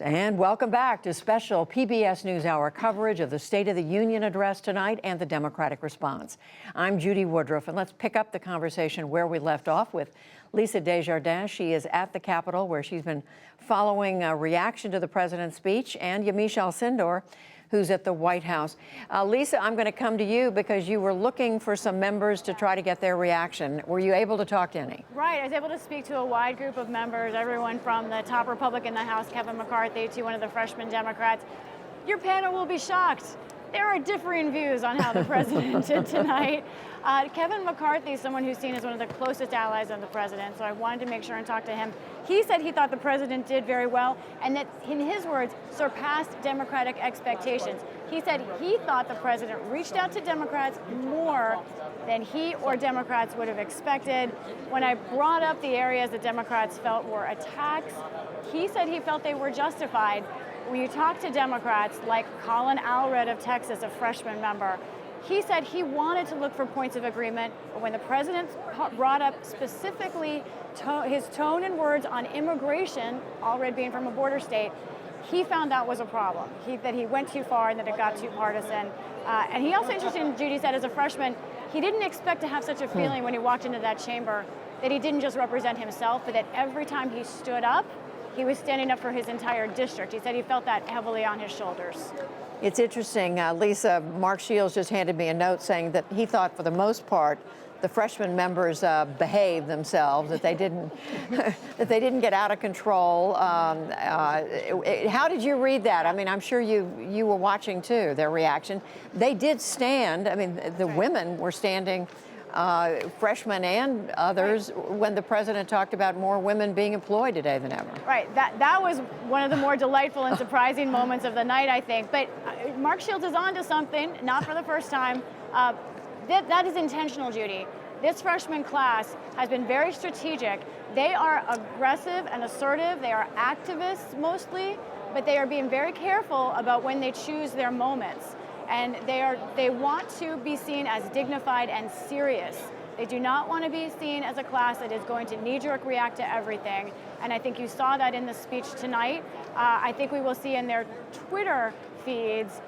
And welcome back to special PBS NewsHour coverage of the State of the Union address tonight and the Democratic response. I'm Judy Woodruff, and let's pick up the conversation where we left off with Lisa Desjardins. She is at the Capitol, where she's been following a reaction to the president's speech, and Yamiche Alcindor, who's at the White House. Lisa, I'm going to come to you because you were looking for some members to try to get their reaction. Were you able to talk to any? Right, I was able to speak to a wide group of members, everyone from the top Republican in the House, Kevin McCarthy, to one of the freshman Democrats. Your panel will be shocked. there are differing views on how the president did tonight. Kevin McCarthy is someone who's seen as one of the closest allies of the president, so I wanted to make sure and talk to him. He said he thought the president did very well, and that, in his words, surpassed Democratic expectations. He said he thought the president reached out to Democrats more than he or Democrats would have expected. When I brought up the areas that Democrats felt were attacks, he said he felt they were justified. When you talk to Democrats like Colin Allred of Texas, a freshman member, he said he wanted to look for points of agreement, but when the president brought up specifically his tone and words on immigration, Allred being from a border state, he found that was a problem. That he went too far and that it got too partisan. And he also, interesting, Judy said, as a freshman, he didn't expect to have such a feeling when he walked into that chamber that he didn't just represent himself, but that every time he stood up, he was standing up for his entire district. He said he felt that heavily on his shoulders. It's interesting, Lisa, Mark Shields just handed me a note saying that he thought for the most part the freshman members behaved themselves, that they didn't that they didn't get out of control. How did you read that? I mean, I'm sure you were watching too, their reaction. They did stand. I mean, the women were standing, freshmen and others, when the president talked about more women being employed today than ever. Right. That was one of the more delightful and surprising moments of the night, I think. But Mark Shields is on to something, not for the first time. That is intentional, Judy. This freshman class has been very strategic. They are aggressive and assertive. They are activists mostly, but they are being very careful about when they choose their moments. And they want to be seen as dignified and serious. They do not want to be seen as a class that is going to knee-jerk react to everything. And I think you saw that in the speech tonight. I think we will see in their Twitter feeds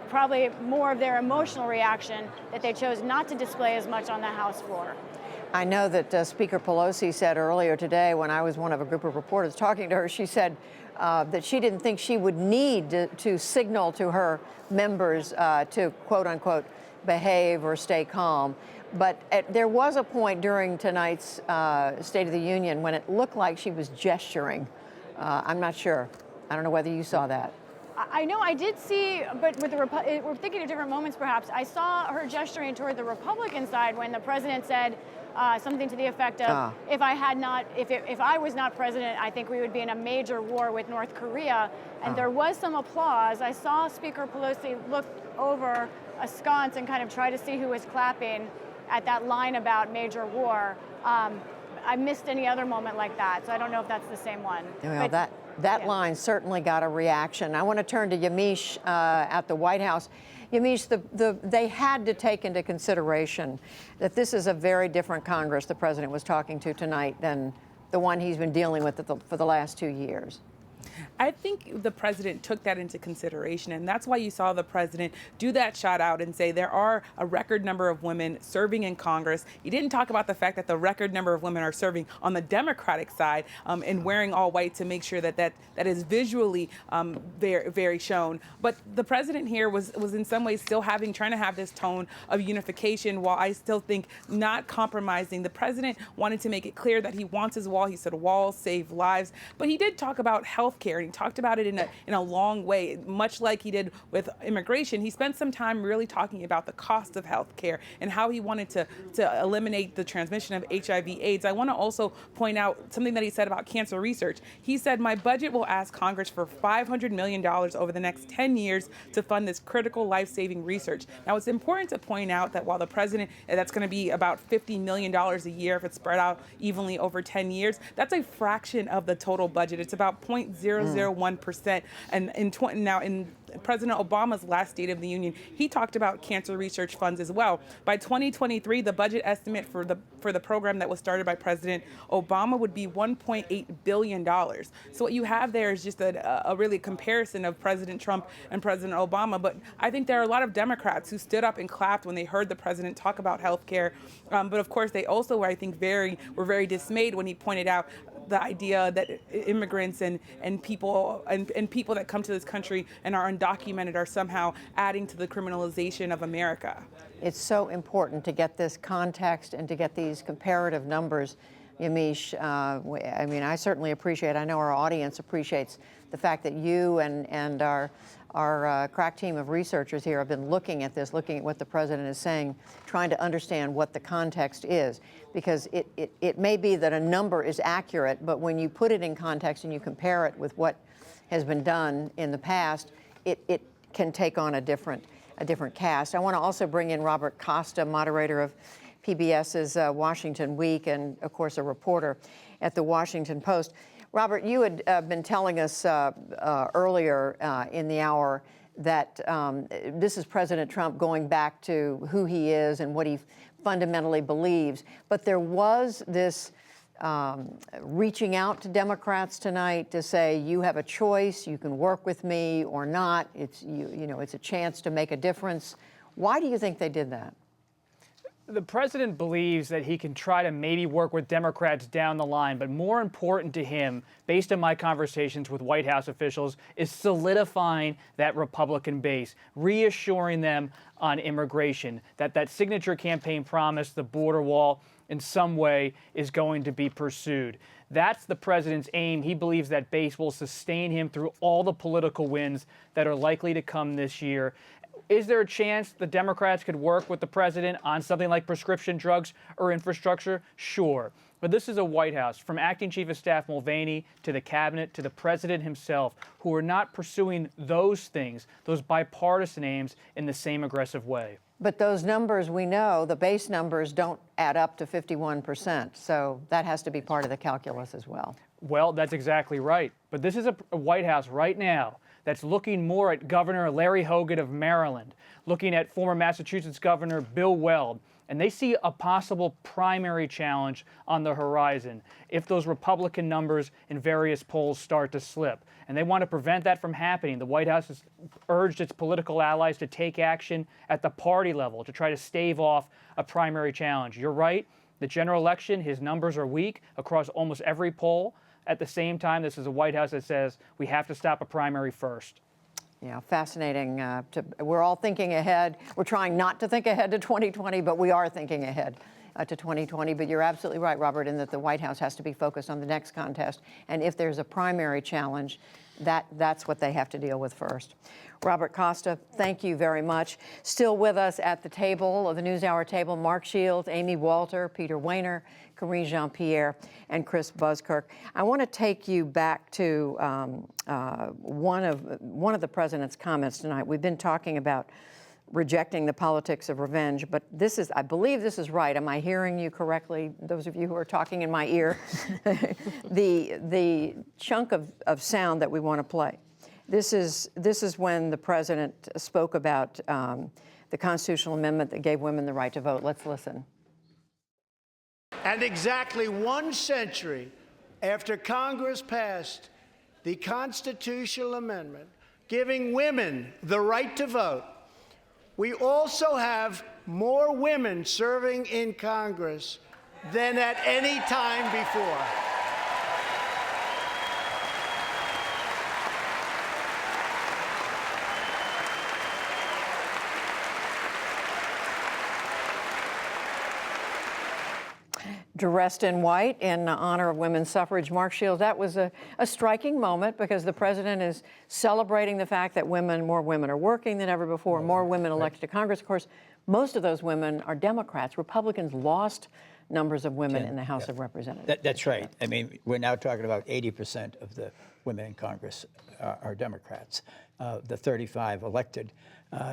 probably more of their emotional reaction that they chose not to display as much on the House floor. I know that Speaker Pelosi said earlier today, when I was one of a group of reporters talking to her, she said that she didn't think she would need to signal to her members to, quote unquote, behave or stay calm. But there was a point during tonight's State of the Union when it looked like she was gesturing. I'm not sure. I don't know whether you saw that. I know I did see, but with we're thinking of different moments perhaps. I saw her gesturing toward the Republican side when the president said something to the effect of, if I was not president, I think we would be in a major war with North Korea. And there was some applause. I saw Speaker Pelosi look over a sconce and kind of try to see who was clapping at that line about major war. I missed any other moment like that, so I don't know if that's the same one. Well, that line certainly got a reaction. I want to turn to Yamiche at the White House. Yamiche, they had to take into consideration that this is a very different Congress the president was talking to tonight than the one he's been dealing with for the last 2 years. I think the president took that into consideration, and that's why you saw the president do that shout out and say there are a record number of women serving in Congress. He didn't talk about the fact that the record number of women are serving on the Democratic side and wearing all white to make sure that is visually very, very shown. But the president here was in some ways still trying to have this tone of unification, while I still think not compromising. The president wanted to make it clear that he wants his wall. He said walls save lives, but he did talk about health care, and he talked about it in a long way, much like he did with immigration. He spent some time really talking about the cost of health care and how he wanted to eliminate the transmission of HIV/AIDS. I want to also point out something that he said about cancer research. He said, my budget will ask Congress for $500 million over the next 10 years to fund this critical life-saving research. Now, it's important to point out that while the president, that's going to be about $50 million a year if it's spread out evenly over 10 years, that's a fraction of the total budget. It's about 0.001%. And in President Obama's last State of the Union, he talked about cancer research funds as well. By 2023, the budget estimate for the program that was started by President Obama would be $1.8 billion. So what you have there is just a really comparison of President Trump and President Obama. But I think there are a lot of Democrats who stood up and clapped when they heard the president talk about health care. But of course, they also were, I think, were very dismayed when he pointed out the idea that immigrants and people that come to this country and are undocumented are somehow adding to the criminalization of America. It's so important to get this context and to get these comparative numbers, Yamiche. I mean, I certainly appreciate, I know our audience appreciates the fact that you and our our crack team of researchers here have been looking at this, looking at what the president is saying, trying to understand what the context is. Because it may be that a number is accurate, but when you put it in context and you compare it with what has been done in the past, it can take on a different cast. I want to also bring in Robert Costa, moderator of PBS's Washington Week, and of course a reporter at the Washington Post. Robert, you had been telling us earlier in the hour that this is President Trump going back to who he is and what he fundamentally believes. But there was this reaching out to Democrats tonight to say, you have a choice, you can work with me or not. It's it's a chance to make a difference. Why do you think they did that? The president believes that he can try to maybe work with Democrats down the line, but more important to him, based on my conversations with White House officials, is solidifying that Republican base, reassuring them on immigration, that signature campaign promise, the border wall, in some way is going to be pursued. That's the president's aim. He believes that base will sustain him through all the political wins that are likely to come this year. Is there a chance the Democrats could work with the president on something like prescription drugs or infrastructure? Sure. But this is a White House, from Acting Chief of Staff Mulvaney to the cabinet to the president himself, who are not pursuing those things, those bipartisan aims, in the same aggressive way. But those numbers, we know, the base numbers don't add up to 51%. So that has to be part of the calculus as well. Well, that's exactly right. But this is a White House right now that's looking more at Governor Larry Hogan of Maryland, looking at former Massachusetts Governor Bill Weld, and they see a possible primary challenge on the horizon if those Republican numbers in various polls start to slip. And they want to prevent that from happening. The White House has urged its political allies to take action at the party level to try to stave off a primary challenge. You're right. The general election, his numbers are weak across almost every poll. At the same time, this is a White House that says we have to stop a primary first. Yeah, fascinating. We're all thinking ahead. We're trying not to think ahead to 2020, but we are thinking ahead to 2020. But you're absolutely right, Robert, in that the White House has to be focused on the next contest. And if there's a primary challenge, that's what they have to deal with first. Robert Costa, thank you very much. Still with us at the table, the NewsHour table, Mark Shields, Amy Walter, Peter Wehner, Karine Jean-Pierre, and Chris Buskirk. I want to take you back to one of the president's comments tonight. We've been talking about rejecting the politics of revenge, but this is, I believe this is right. Am I hearing you correctly, those of you who are talking in my ear? the chunk of sound that we want to play. This is when the president spoke about the constitutional amendment that gave women the right to vote. Let's listen. And exactly 1 century after Congress passed the constitutional amendment giving women the right to vote, we also have more women serving in Congress than at any time before. Dressed in white in honor of women's suffrage. Mark Shields, that was a striking moment because the president is celebrating the fact that more women are working than ever before, more women elected to Congress. Of course, most of those women are Democrats. Republicans lost numbers of women in the House of Representatives. That's right. I mean, we're now talking about 80% of the women in Congress are Democrats. The 35 elected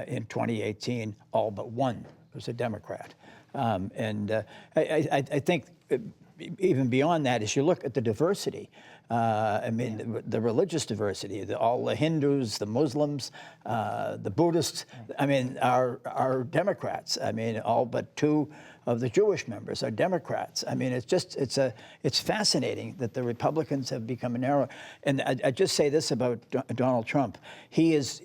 in 2018, all but one was a Democrat. I think even beyond that, as you look at the diversity, I mean, the religious diversity, all the Hindus, the Muslims, the Buddhists, I mean, are Democrats. I mean, all but 2 of the Jewish members are Democrats. I mean, it's fascinating that the Republicans have become narrow. And I just say this about Donald Trump. His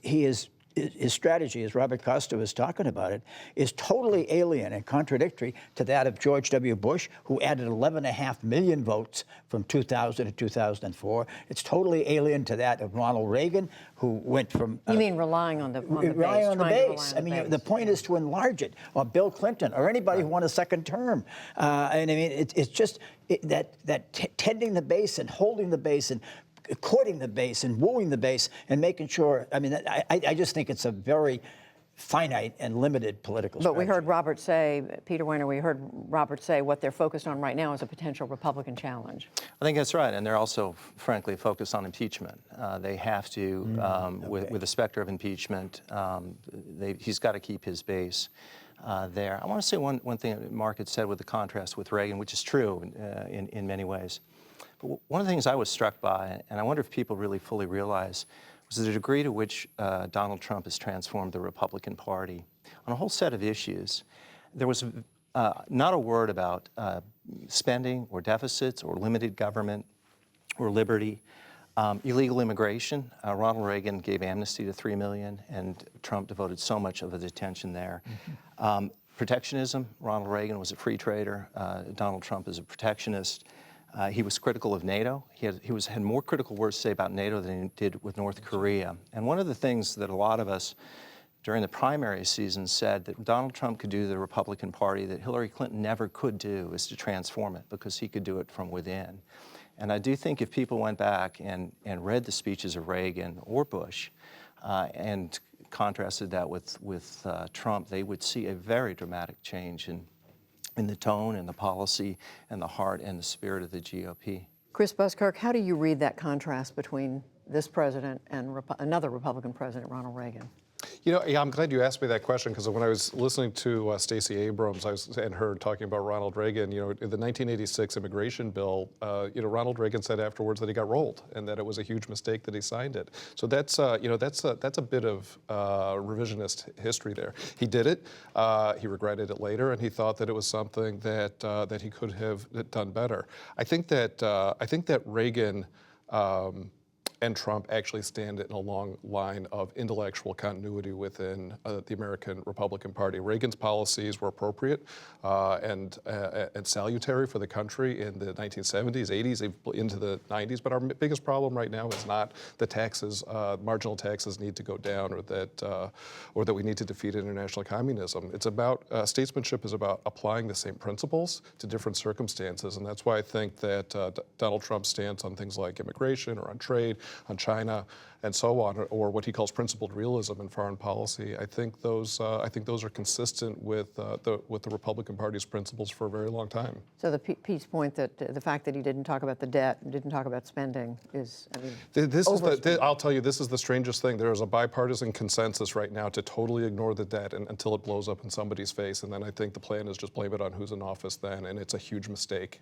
strategy, as Robert Costa was talking about it, is totally alien and contradictory to that of George W. Bush, who added 11.5 million votes from 2000 to 2004. It's totally alien to that of Ronald Reagan, who went from... You mean relying on the base? Relying on the base. I mean, the point is to enlarge it, or Bill Clinton, or anybody who won a second term. And I mean, it's just that tending the base and holding the base and courting the base and wooing the base and making sure. I mean, I just think it's a very finite and limited political But we strategy. heard Robert say, Peter Weiner, we heard Robert say what they're focused on right now is a potential Republican challenge. I think that's right, and they're also, frankly, focused on impeachment. They have to, with the specter of impeachment, he's got to keep his base there. I want to say one thing that Mark had said with the contrast with Reagan, which is true in many ways. But one of the things I was struck by, and I wonder if people really fully realize, was the degree to which Donald Trump has transformed the Republican Party on a whole set of issues. There was not a word about spending or deficits or limited government or liberty. Illegal immigration. Ronald Reagan gave amnesty to 3 million, and Trump devoted so much of his attention there. Protectionism. Ronald Reagan was a free trader. Donald Trump is a protectionist. He was critical of NATO. He had more critical words to say about NATO than he did with North Korea. And one of the things that a lot of us during the primary season said that Donald Trump could do to the Republican Party that Hillary Clinton never could do is to transform it, because he could do it from within. And I do think if people went back and read the speeches of Reagan or Bush and contrasted that with Trump, they would see a very dramatic change in the tone and the policy and the heart and the spirit of the GOP. Chris Buskirk, how do you read that contrast between this president and another Republican president, Ronald Reagan? You know, yeah, I'm glad you asked me that question, because when I was listening to Stacey Abrams and her talking about Ronald Reagan, you know, in the 1986 immigration bill, you know, Ronald Reagan said afterwards that he got rolled and that it was a huge mistake that he signed it. So that's, you know, that's a bit of revisionist history there. He did it. He regretted it later, and he thought that it was something that that he could have done better. I think that Reagan. And Trump actually stand in a long line of intellectual continuity within the American Republican Party. Reagan's policies were appropriate and salutary for the country in the 1970s, 80s, into the 90s. But our biggest problem right now is not the taxes, marginal taxes need to go down, or that we need to defeat international communism. It's about statesmanship is about applying the same principles to different circumstances, and that's why I think that Donald Trump's stance on things like immigration or on trade, on China, and so on, or what he calls principled realism in foreign policy. I think those are consistent with the Republican Party's principles for a very long time. So Pete's point that the fact that he didn't talk about the debt and didn't talk about spending is, I mean, I'll tell you, this is the strangest thing. There is a bipartisan consensus right now to totally ignore the debt until it blows up in somebody's face, and then I think the plan is just blame it on who's in office then, and it's a huge mistake.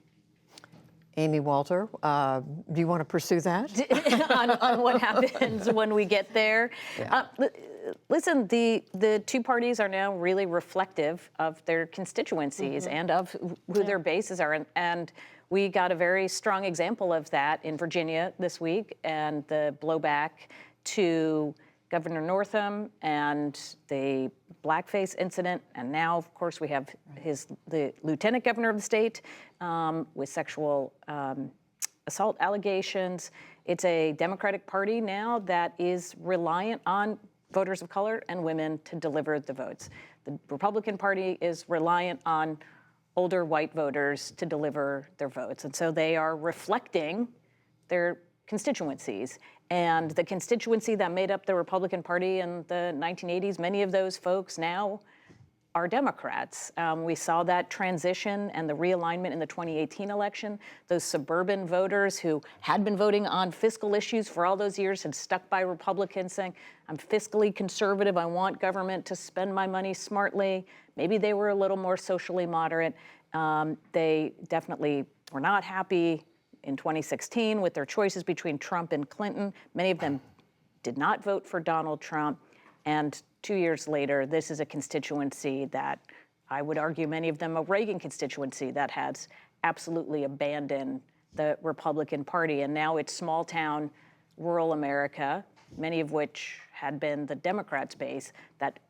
Amy Walter, do you want to pursue that? on what happens when we get there. Yeah. Listen, the two parties are now really reflective of their constituencies and of who their bases are. And we got a very strong example of that in Virginia this week, and the blowback to Governor Northam and the blackface incident, and now, of course, we have the lieutenant governor of the state with sexual assault allegations. It's a Democratic Party now that is reliant on voters of color and women to deliver the votes. The Republican Party is reliant on older white voters to deliver their votes, and so they are reflecting their constituencies. And the constituency that made up the Republican Party in the 1980s, many of those folks now are Democrats. We saw that transition and the realignment in the 2018 election. Those suburban voters who had been voting on fiscal issues for all those years had stuck by Republicans saying, I'm fiscally conservative, I want government to spend my money smartly. Maybe they were a little more socially moderate. They definitely were not happy in 2016 with their choices between Trump and Clinton. Many of them did not vote for Donald Trump. And 2 years later, this is a constituency that I would argue many of them a Reagan constituency that has absolutely abandoned the Republican Party. And now it's small town, rural America, many of which had been the Democrats' base that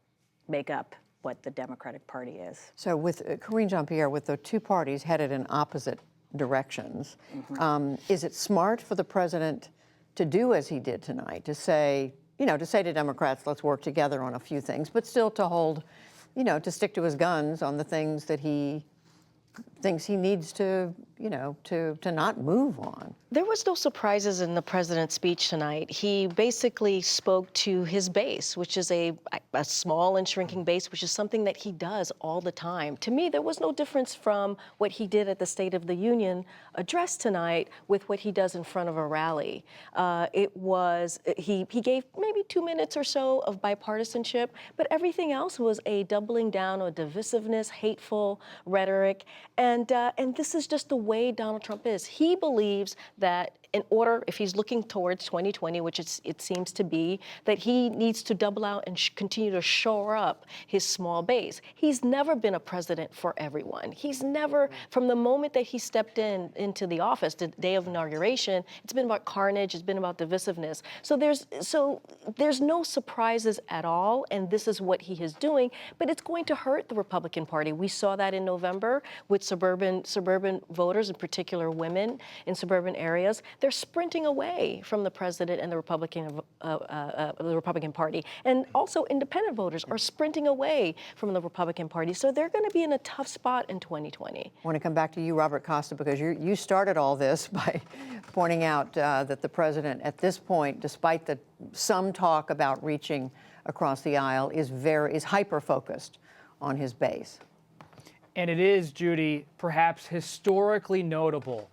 make up what the Democratic Party is. So with Karine Jean-Pierre, with the two parties headed in opposite directions, is it smart for the president to do as he did tonight, to say, to say to Democrats, let's work together on a few things, but still to hold, to stick to his guns on the things that he thinks he needs to, to not move on? There was no surprises in the president's speech tonight. He basically spoke to his base, which is a small and shrinking base, which is something that he does all the time. To me, there was no difference from what he did at the State of the Union address tonight with what he does in front of a rally. He gave maybe 2 minutes or so of bipartisanship, but everything else was a doubling down on divisiveness, hateful rhetoric, and this is just the way Donald Trump is. He believes that in order, if he's looking towards 2020, which it seems to be, that he needs to double out and continue to shore up his small base. He's never been a president for everyone. He's never, from the moment that he stepped into the office, the day of inauguration, it's been about carnage, it's been about divisiveness. So there's no surprises at all, and this is what he is doing, but it's going to hurt the Republican Party. We saw that in November with suburban voters, in particular women in suburban areas. They're sprinting away from the president and the Republican Party. And also independent voters are sprinting away from the Republican Party. So they're going to be in a tough spot in 2020. I want to come back to you, Robert Costa, because you started all this by pointing out that the president, at this point, despite some talk about reaching across the aisle, is hyper-focused on his base. And it is, Judy, perhaps historically notable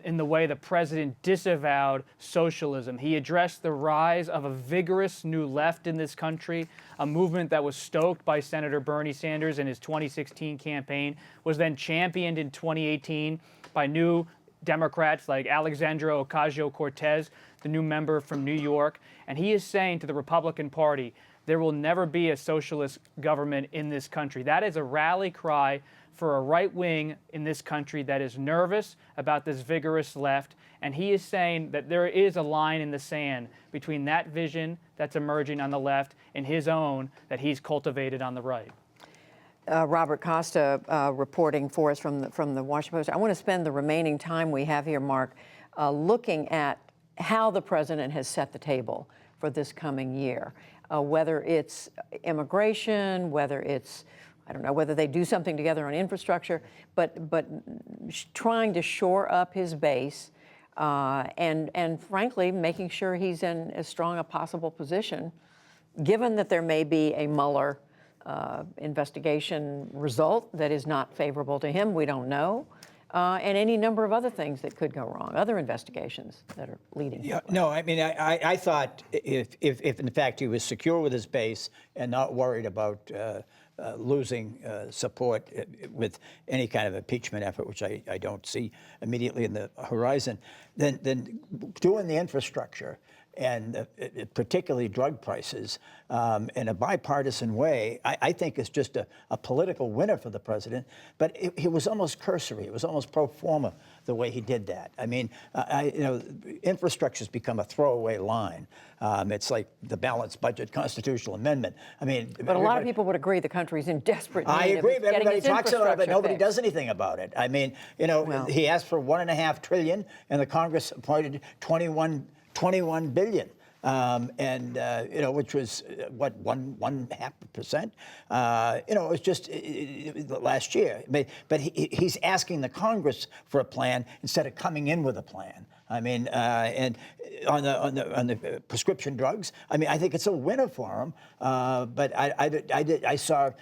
in the way the president disavowed socialism. He addressed the rise of a vigorous new left in this country, a movement that was stoked by Senator Bernie Sanders in his 2016 campaign, was then championed in 2018 by new Democrats like Alexandra Ocasio-Cortez, the new member from New York. And he is saying to the Republican Party, there will never be a socialist government in this country. That is a rally cry for a right wing in this country that is nervous about this vigorous left. And he is saying that there is a line in the sand between that vision that's emerging on the left and his own that he's cultivated on the right. Robert Costa reporting for us from the Washington Post. I want to spend the remaining time we have here, Mark, looking at how the president has set the table for this coming year, whether it's immigration, whether it's, I don't know, whether they do something together on infrastructure, but trying to shore up his base and frankly, making sure he's in as strong a possible position, given that there may be a Mueller investigation result that is not favorable to him, we don't know, and any number of other things that could go wrong, other investigations that are leading. Yeah, no, I mean, I thought if in fact he was secure with his base and not worried about losing support with any kind of impeachment effort, which I don't see immediately in the horizon, then doing the infrastructure and particularly drug prices in a bipartisan way, I think is just a political winner for the president. But it was almost cursory. It was almost pro forma the way he did that. I mean, infrastructure's become a throwaway line. It's like the balanced budget constitutional amendment. I mean, but a lot of people would agree the country's in desperate need. I agree. Of getting everybody its talks about it, but nobody fixed. does anything about it. I mean, he asked for $1.5 trillion, and the Congress appointed 21 billion. Which was what 1.5%. It was just last year. But he's asking the Congress for a plan instead of coming in with a plan. I mean, and on the prescription drugs, I mean, I think it's a winner for him. But I saw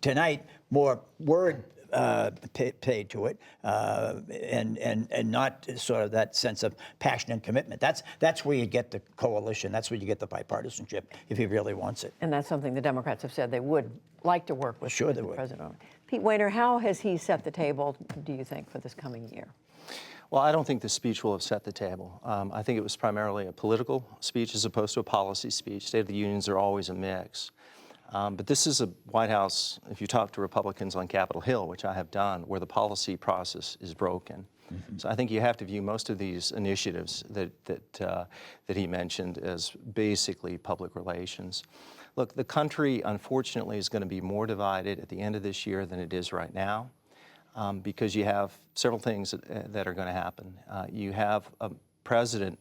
tonight more word paid to it, and not sort of that sense of passion and commitment. That's where you get the coalition. That's where you get the bipartisanship if he really wants it. And that's something the Democrats have said they would like to work with the president on. Pete Wehner, how has he set the table, do you think, for this coming year? Well, I don't think the speech will have set the table. I think it was primarily a political speech as opposed to a policy speech. State of the Unions are always a mix. But this is a White House, if you talk to Republicans on Capitol Hill, which I have done, where the policy process is broken. Mm-hmm. So I think you have to view most of these initiatives that he mentioned as basically public relations. Look, the country, unfortunately, is going to be more divided at the end of this year than it is right now, because you have several things that are going to happen. You have a president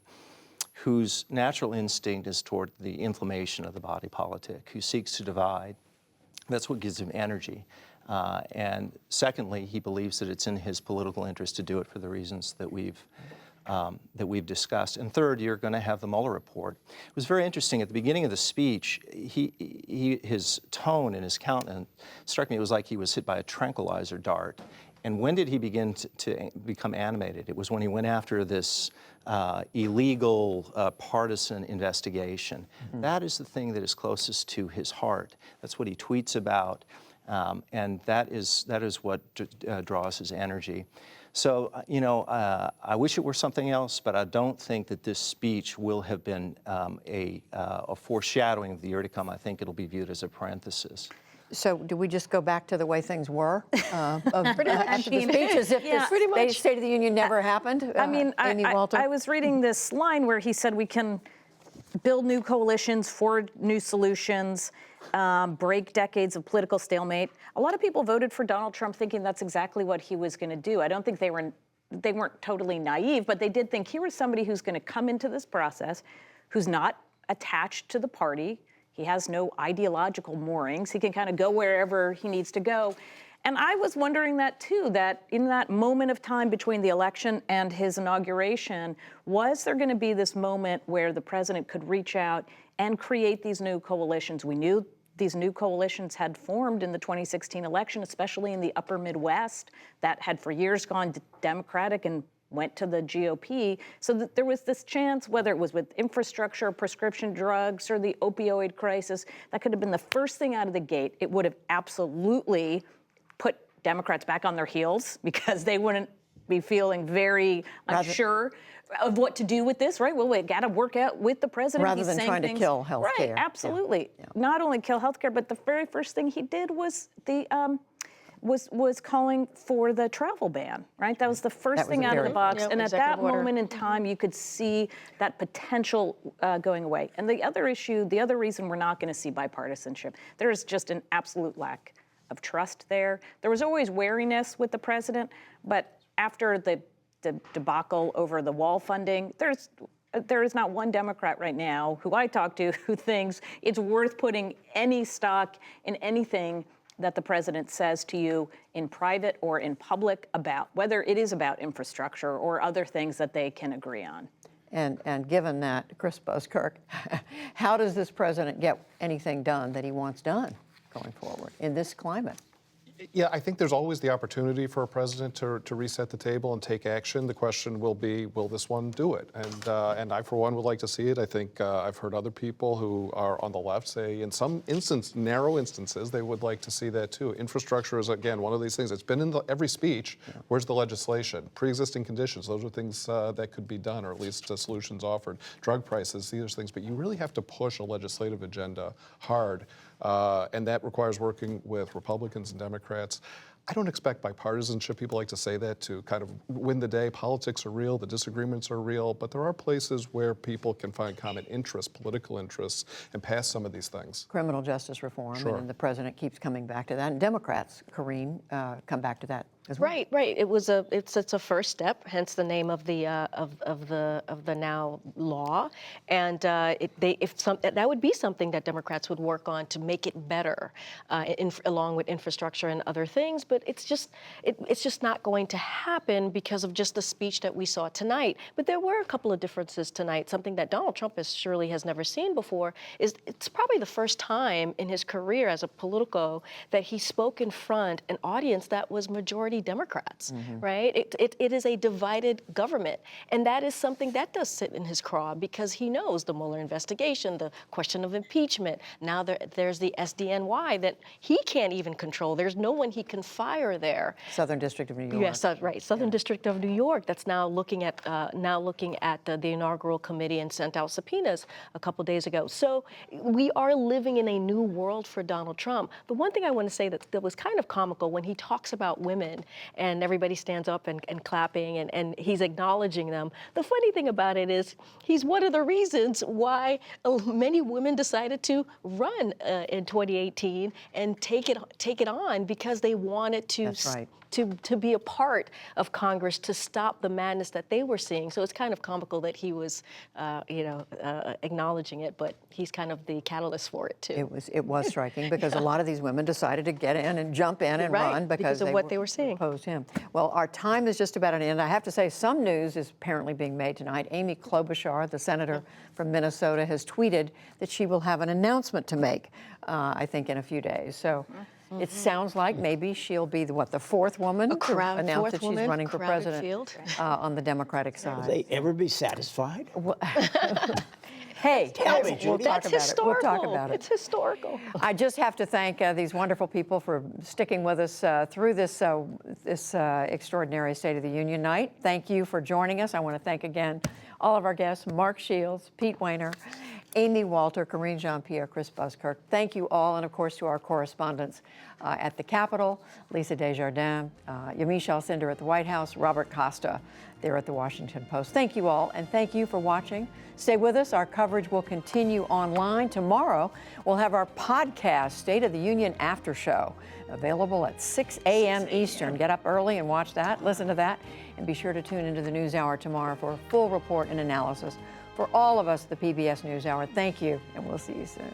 whose natural instinct is toward the inflammation of the body politic, who seeks to divide. That's what gives him energy. And secondly, he believes that it's in his political interest to do it for the reasons that we've that we've discussed. And third, you're going to have the Mueller report. It was very interesting. At the beginning of the speech, his tone and his countenance struck me. It was like he was hit by a tranquilizer dart. And when did he begin to become animated? It was when he went after this illegal partisan investigation. Mm-hmm. That is the thing that is closest to his heart. That's what he tweets about, and that is what draws his energy. So, I wish it were something else, but I don't think that this speech will have been a foreshadowing of the year to come. I think it'll be viewed as a parenthesis. So do we just go back to the way things were Pretty much. after the speech, as if Yeah, pretty the much. State of the Union never happened? I mean, Amy Walter? I was reading this line where he said we can build new coalitions, forward new solutions, break decades of political stalemate. A lot of people voted for Donald Trump thinking that's exactly what he was going to do. I don't think they weren't totally naive, but they did think here was somebody who's going to come into this process, who's not attached to the party. He has no ideological moorings. He can kind of go wherever he needs to go. And I was wondering that too, that in that moment of time between the election and his inauguration, was there going to be this moment where the president could reach out and create these new coalitions? We knew these new coalitions had formed in the 2016 election, especially in the upper Midwest, that had for years gone Democratic and went to the GOP, so that there was this chance, whether it was with infrastructure, prescription drugs, or the opioid crisis, that could have been the first thing out of the gate. It would have absolutely put Democrats back on their heels because they wouldn't be feeling very unsure of what to do with this, right? Well, we got to work out with the president. Rather than trying to kill health care. Right, absolutely. Yeah. Not only kill health care, but the very first thing he did was was calling for the travel ban, right? That was the first thing out of the box. And at that moment in time, you could see that potential going away. And the other issue, the other reason we're not going to see bipartisanship, there is just an absolute lack of trust there. There was always wariness with the president, but after the debacle over the wall funding, there is not one Democrat right now who I talk to who thinks it's worth putting any stock in anything that the president says to you in private or in public about, whether it is about infrastructure or other things that they can agree on. And given that, Chris Buskirk, how does this president get anything done that he wants done going forward in this climate? Yeah, I think there's always the opportunity for a president to reset the table and take action. The question will be, will this one do it? And I, for one, would like to see it. I think I've heard other people who are on the left say in some narrow instances, they would like to see that too. Infrastructure is, again, one of these things. It's been in every speech. Yeah. Where's the legislation? Pre-existing conditions, those are things that could be done, or at least solutions offered. Drug prices, these are things. But you really have to push a legislative agenda hard. And that requires working with Republicans and Democrats. I don't expect bipartisanship, people like to say that, to kind of win the day. Politics are real, the disagreements are real, but there are places where people can find common interests, political interests, and pass some of these things. Criminal justice reform, sure. And the president keeps coming back to that. And Democrats, Karine, come back to that as well. Right. It's a first step, hence the name of the now law, and that would be something that Democrats would work on to make it better, along with infrastructure and other things. But it's just not going to happen because of just the speech that we saw tonight. But there were a couple of differences tonight. Something that Donald Trump has never seen before is it's probably the first time in his career as a politico that he spoke in front an audience that was majority Democrats, right? It is a divided government, and that is something that does sit in his craw because he knows the Mueller investigation, the question of impeachment. Now there's the SDNY that he can't even control. There's no one he can fire there. Southern District of New York. Yes, right. Southern District of New York. That's now looking at the inaugural committee and sent out subpoenas a couple days ago. So we are living in a new world for Donald Trump. The one thing I want to say that was kind of comical when he talks about women and everybody stands up and clapping and he's acknowledging them. The funny thing about it is he's one of the reasons why many women decided to run in 2018 and take it on because they wanted to. That's right. To be a part of Congress to stop the madness that they were seeing. So it's kind of comical that he was, acknowledging it, but he's kind of the catalyst for it too. It was striking because a lot of these women decided to get in and jump in and run because of what they were seeing. saying. Opposed him. Well, our time is just about at an end. I have to say, some news is apparently being made tonight. Amy Klobuchar, the senator from Minnesota, has tweeted that she will have an announcement to make, I think, in a few days. So it sounds like maybe she'll be the fourth woman to announce that she's running for president on the Democratic side. Will they ever be satisfied? Hey, Tell me, we'll Judy. talk That's about historical. it. We'll talk about it. It's historical. I just have to thank these wonderful people for sticking with us through this extraordinary State of the Union night. Thank you for joining us. I want to thank again all of our guests, Mark Shields, Pete Wehner, Amy Walter, Karine Jean-Pierre, Chris Buskirk. Thank you all, and of course to our correspondents at the Capitol, Lisa Desjardins, Yamiche Alcindor at the White House, Robert Costa there at the Washington Post. Thank you all, and thank you for watching. Stay with us. Our coverage will continue online. Tomorrow, we'll have our podcast, State of the Union After Show, available at 6 a.m. Eastern. Get up early and watch that, listen to that, and be sure to tune into the NewsHour tomorrow for a full report and analysis. For all of us at the PBS NewsHour, thank you, and we'll see you soon.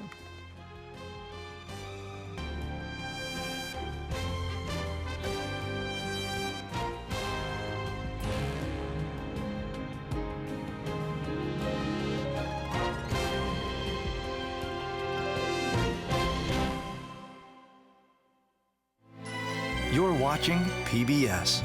You're watching PBS.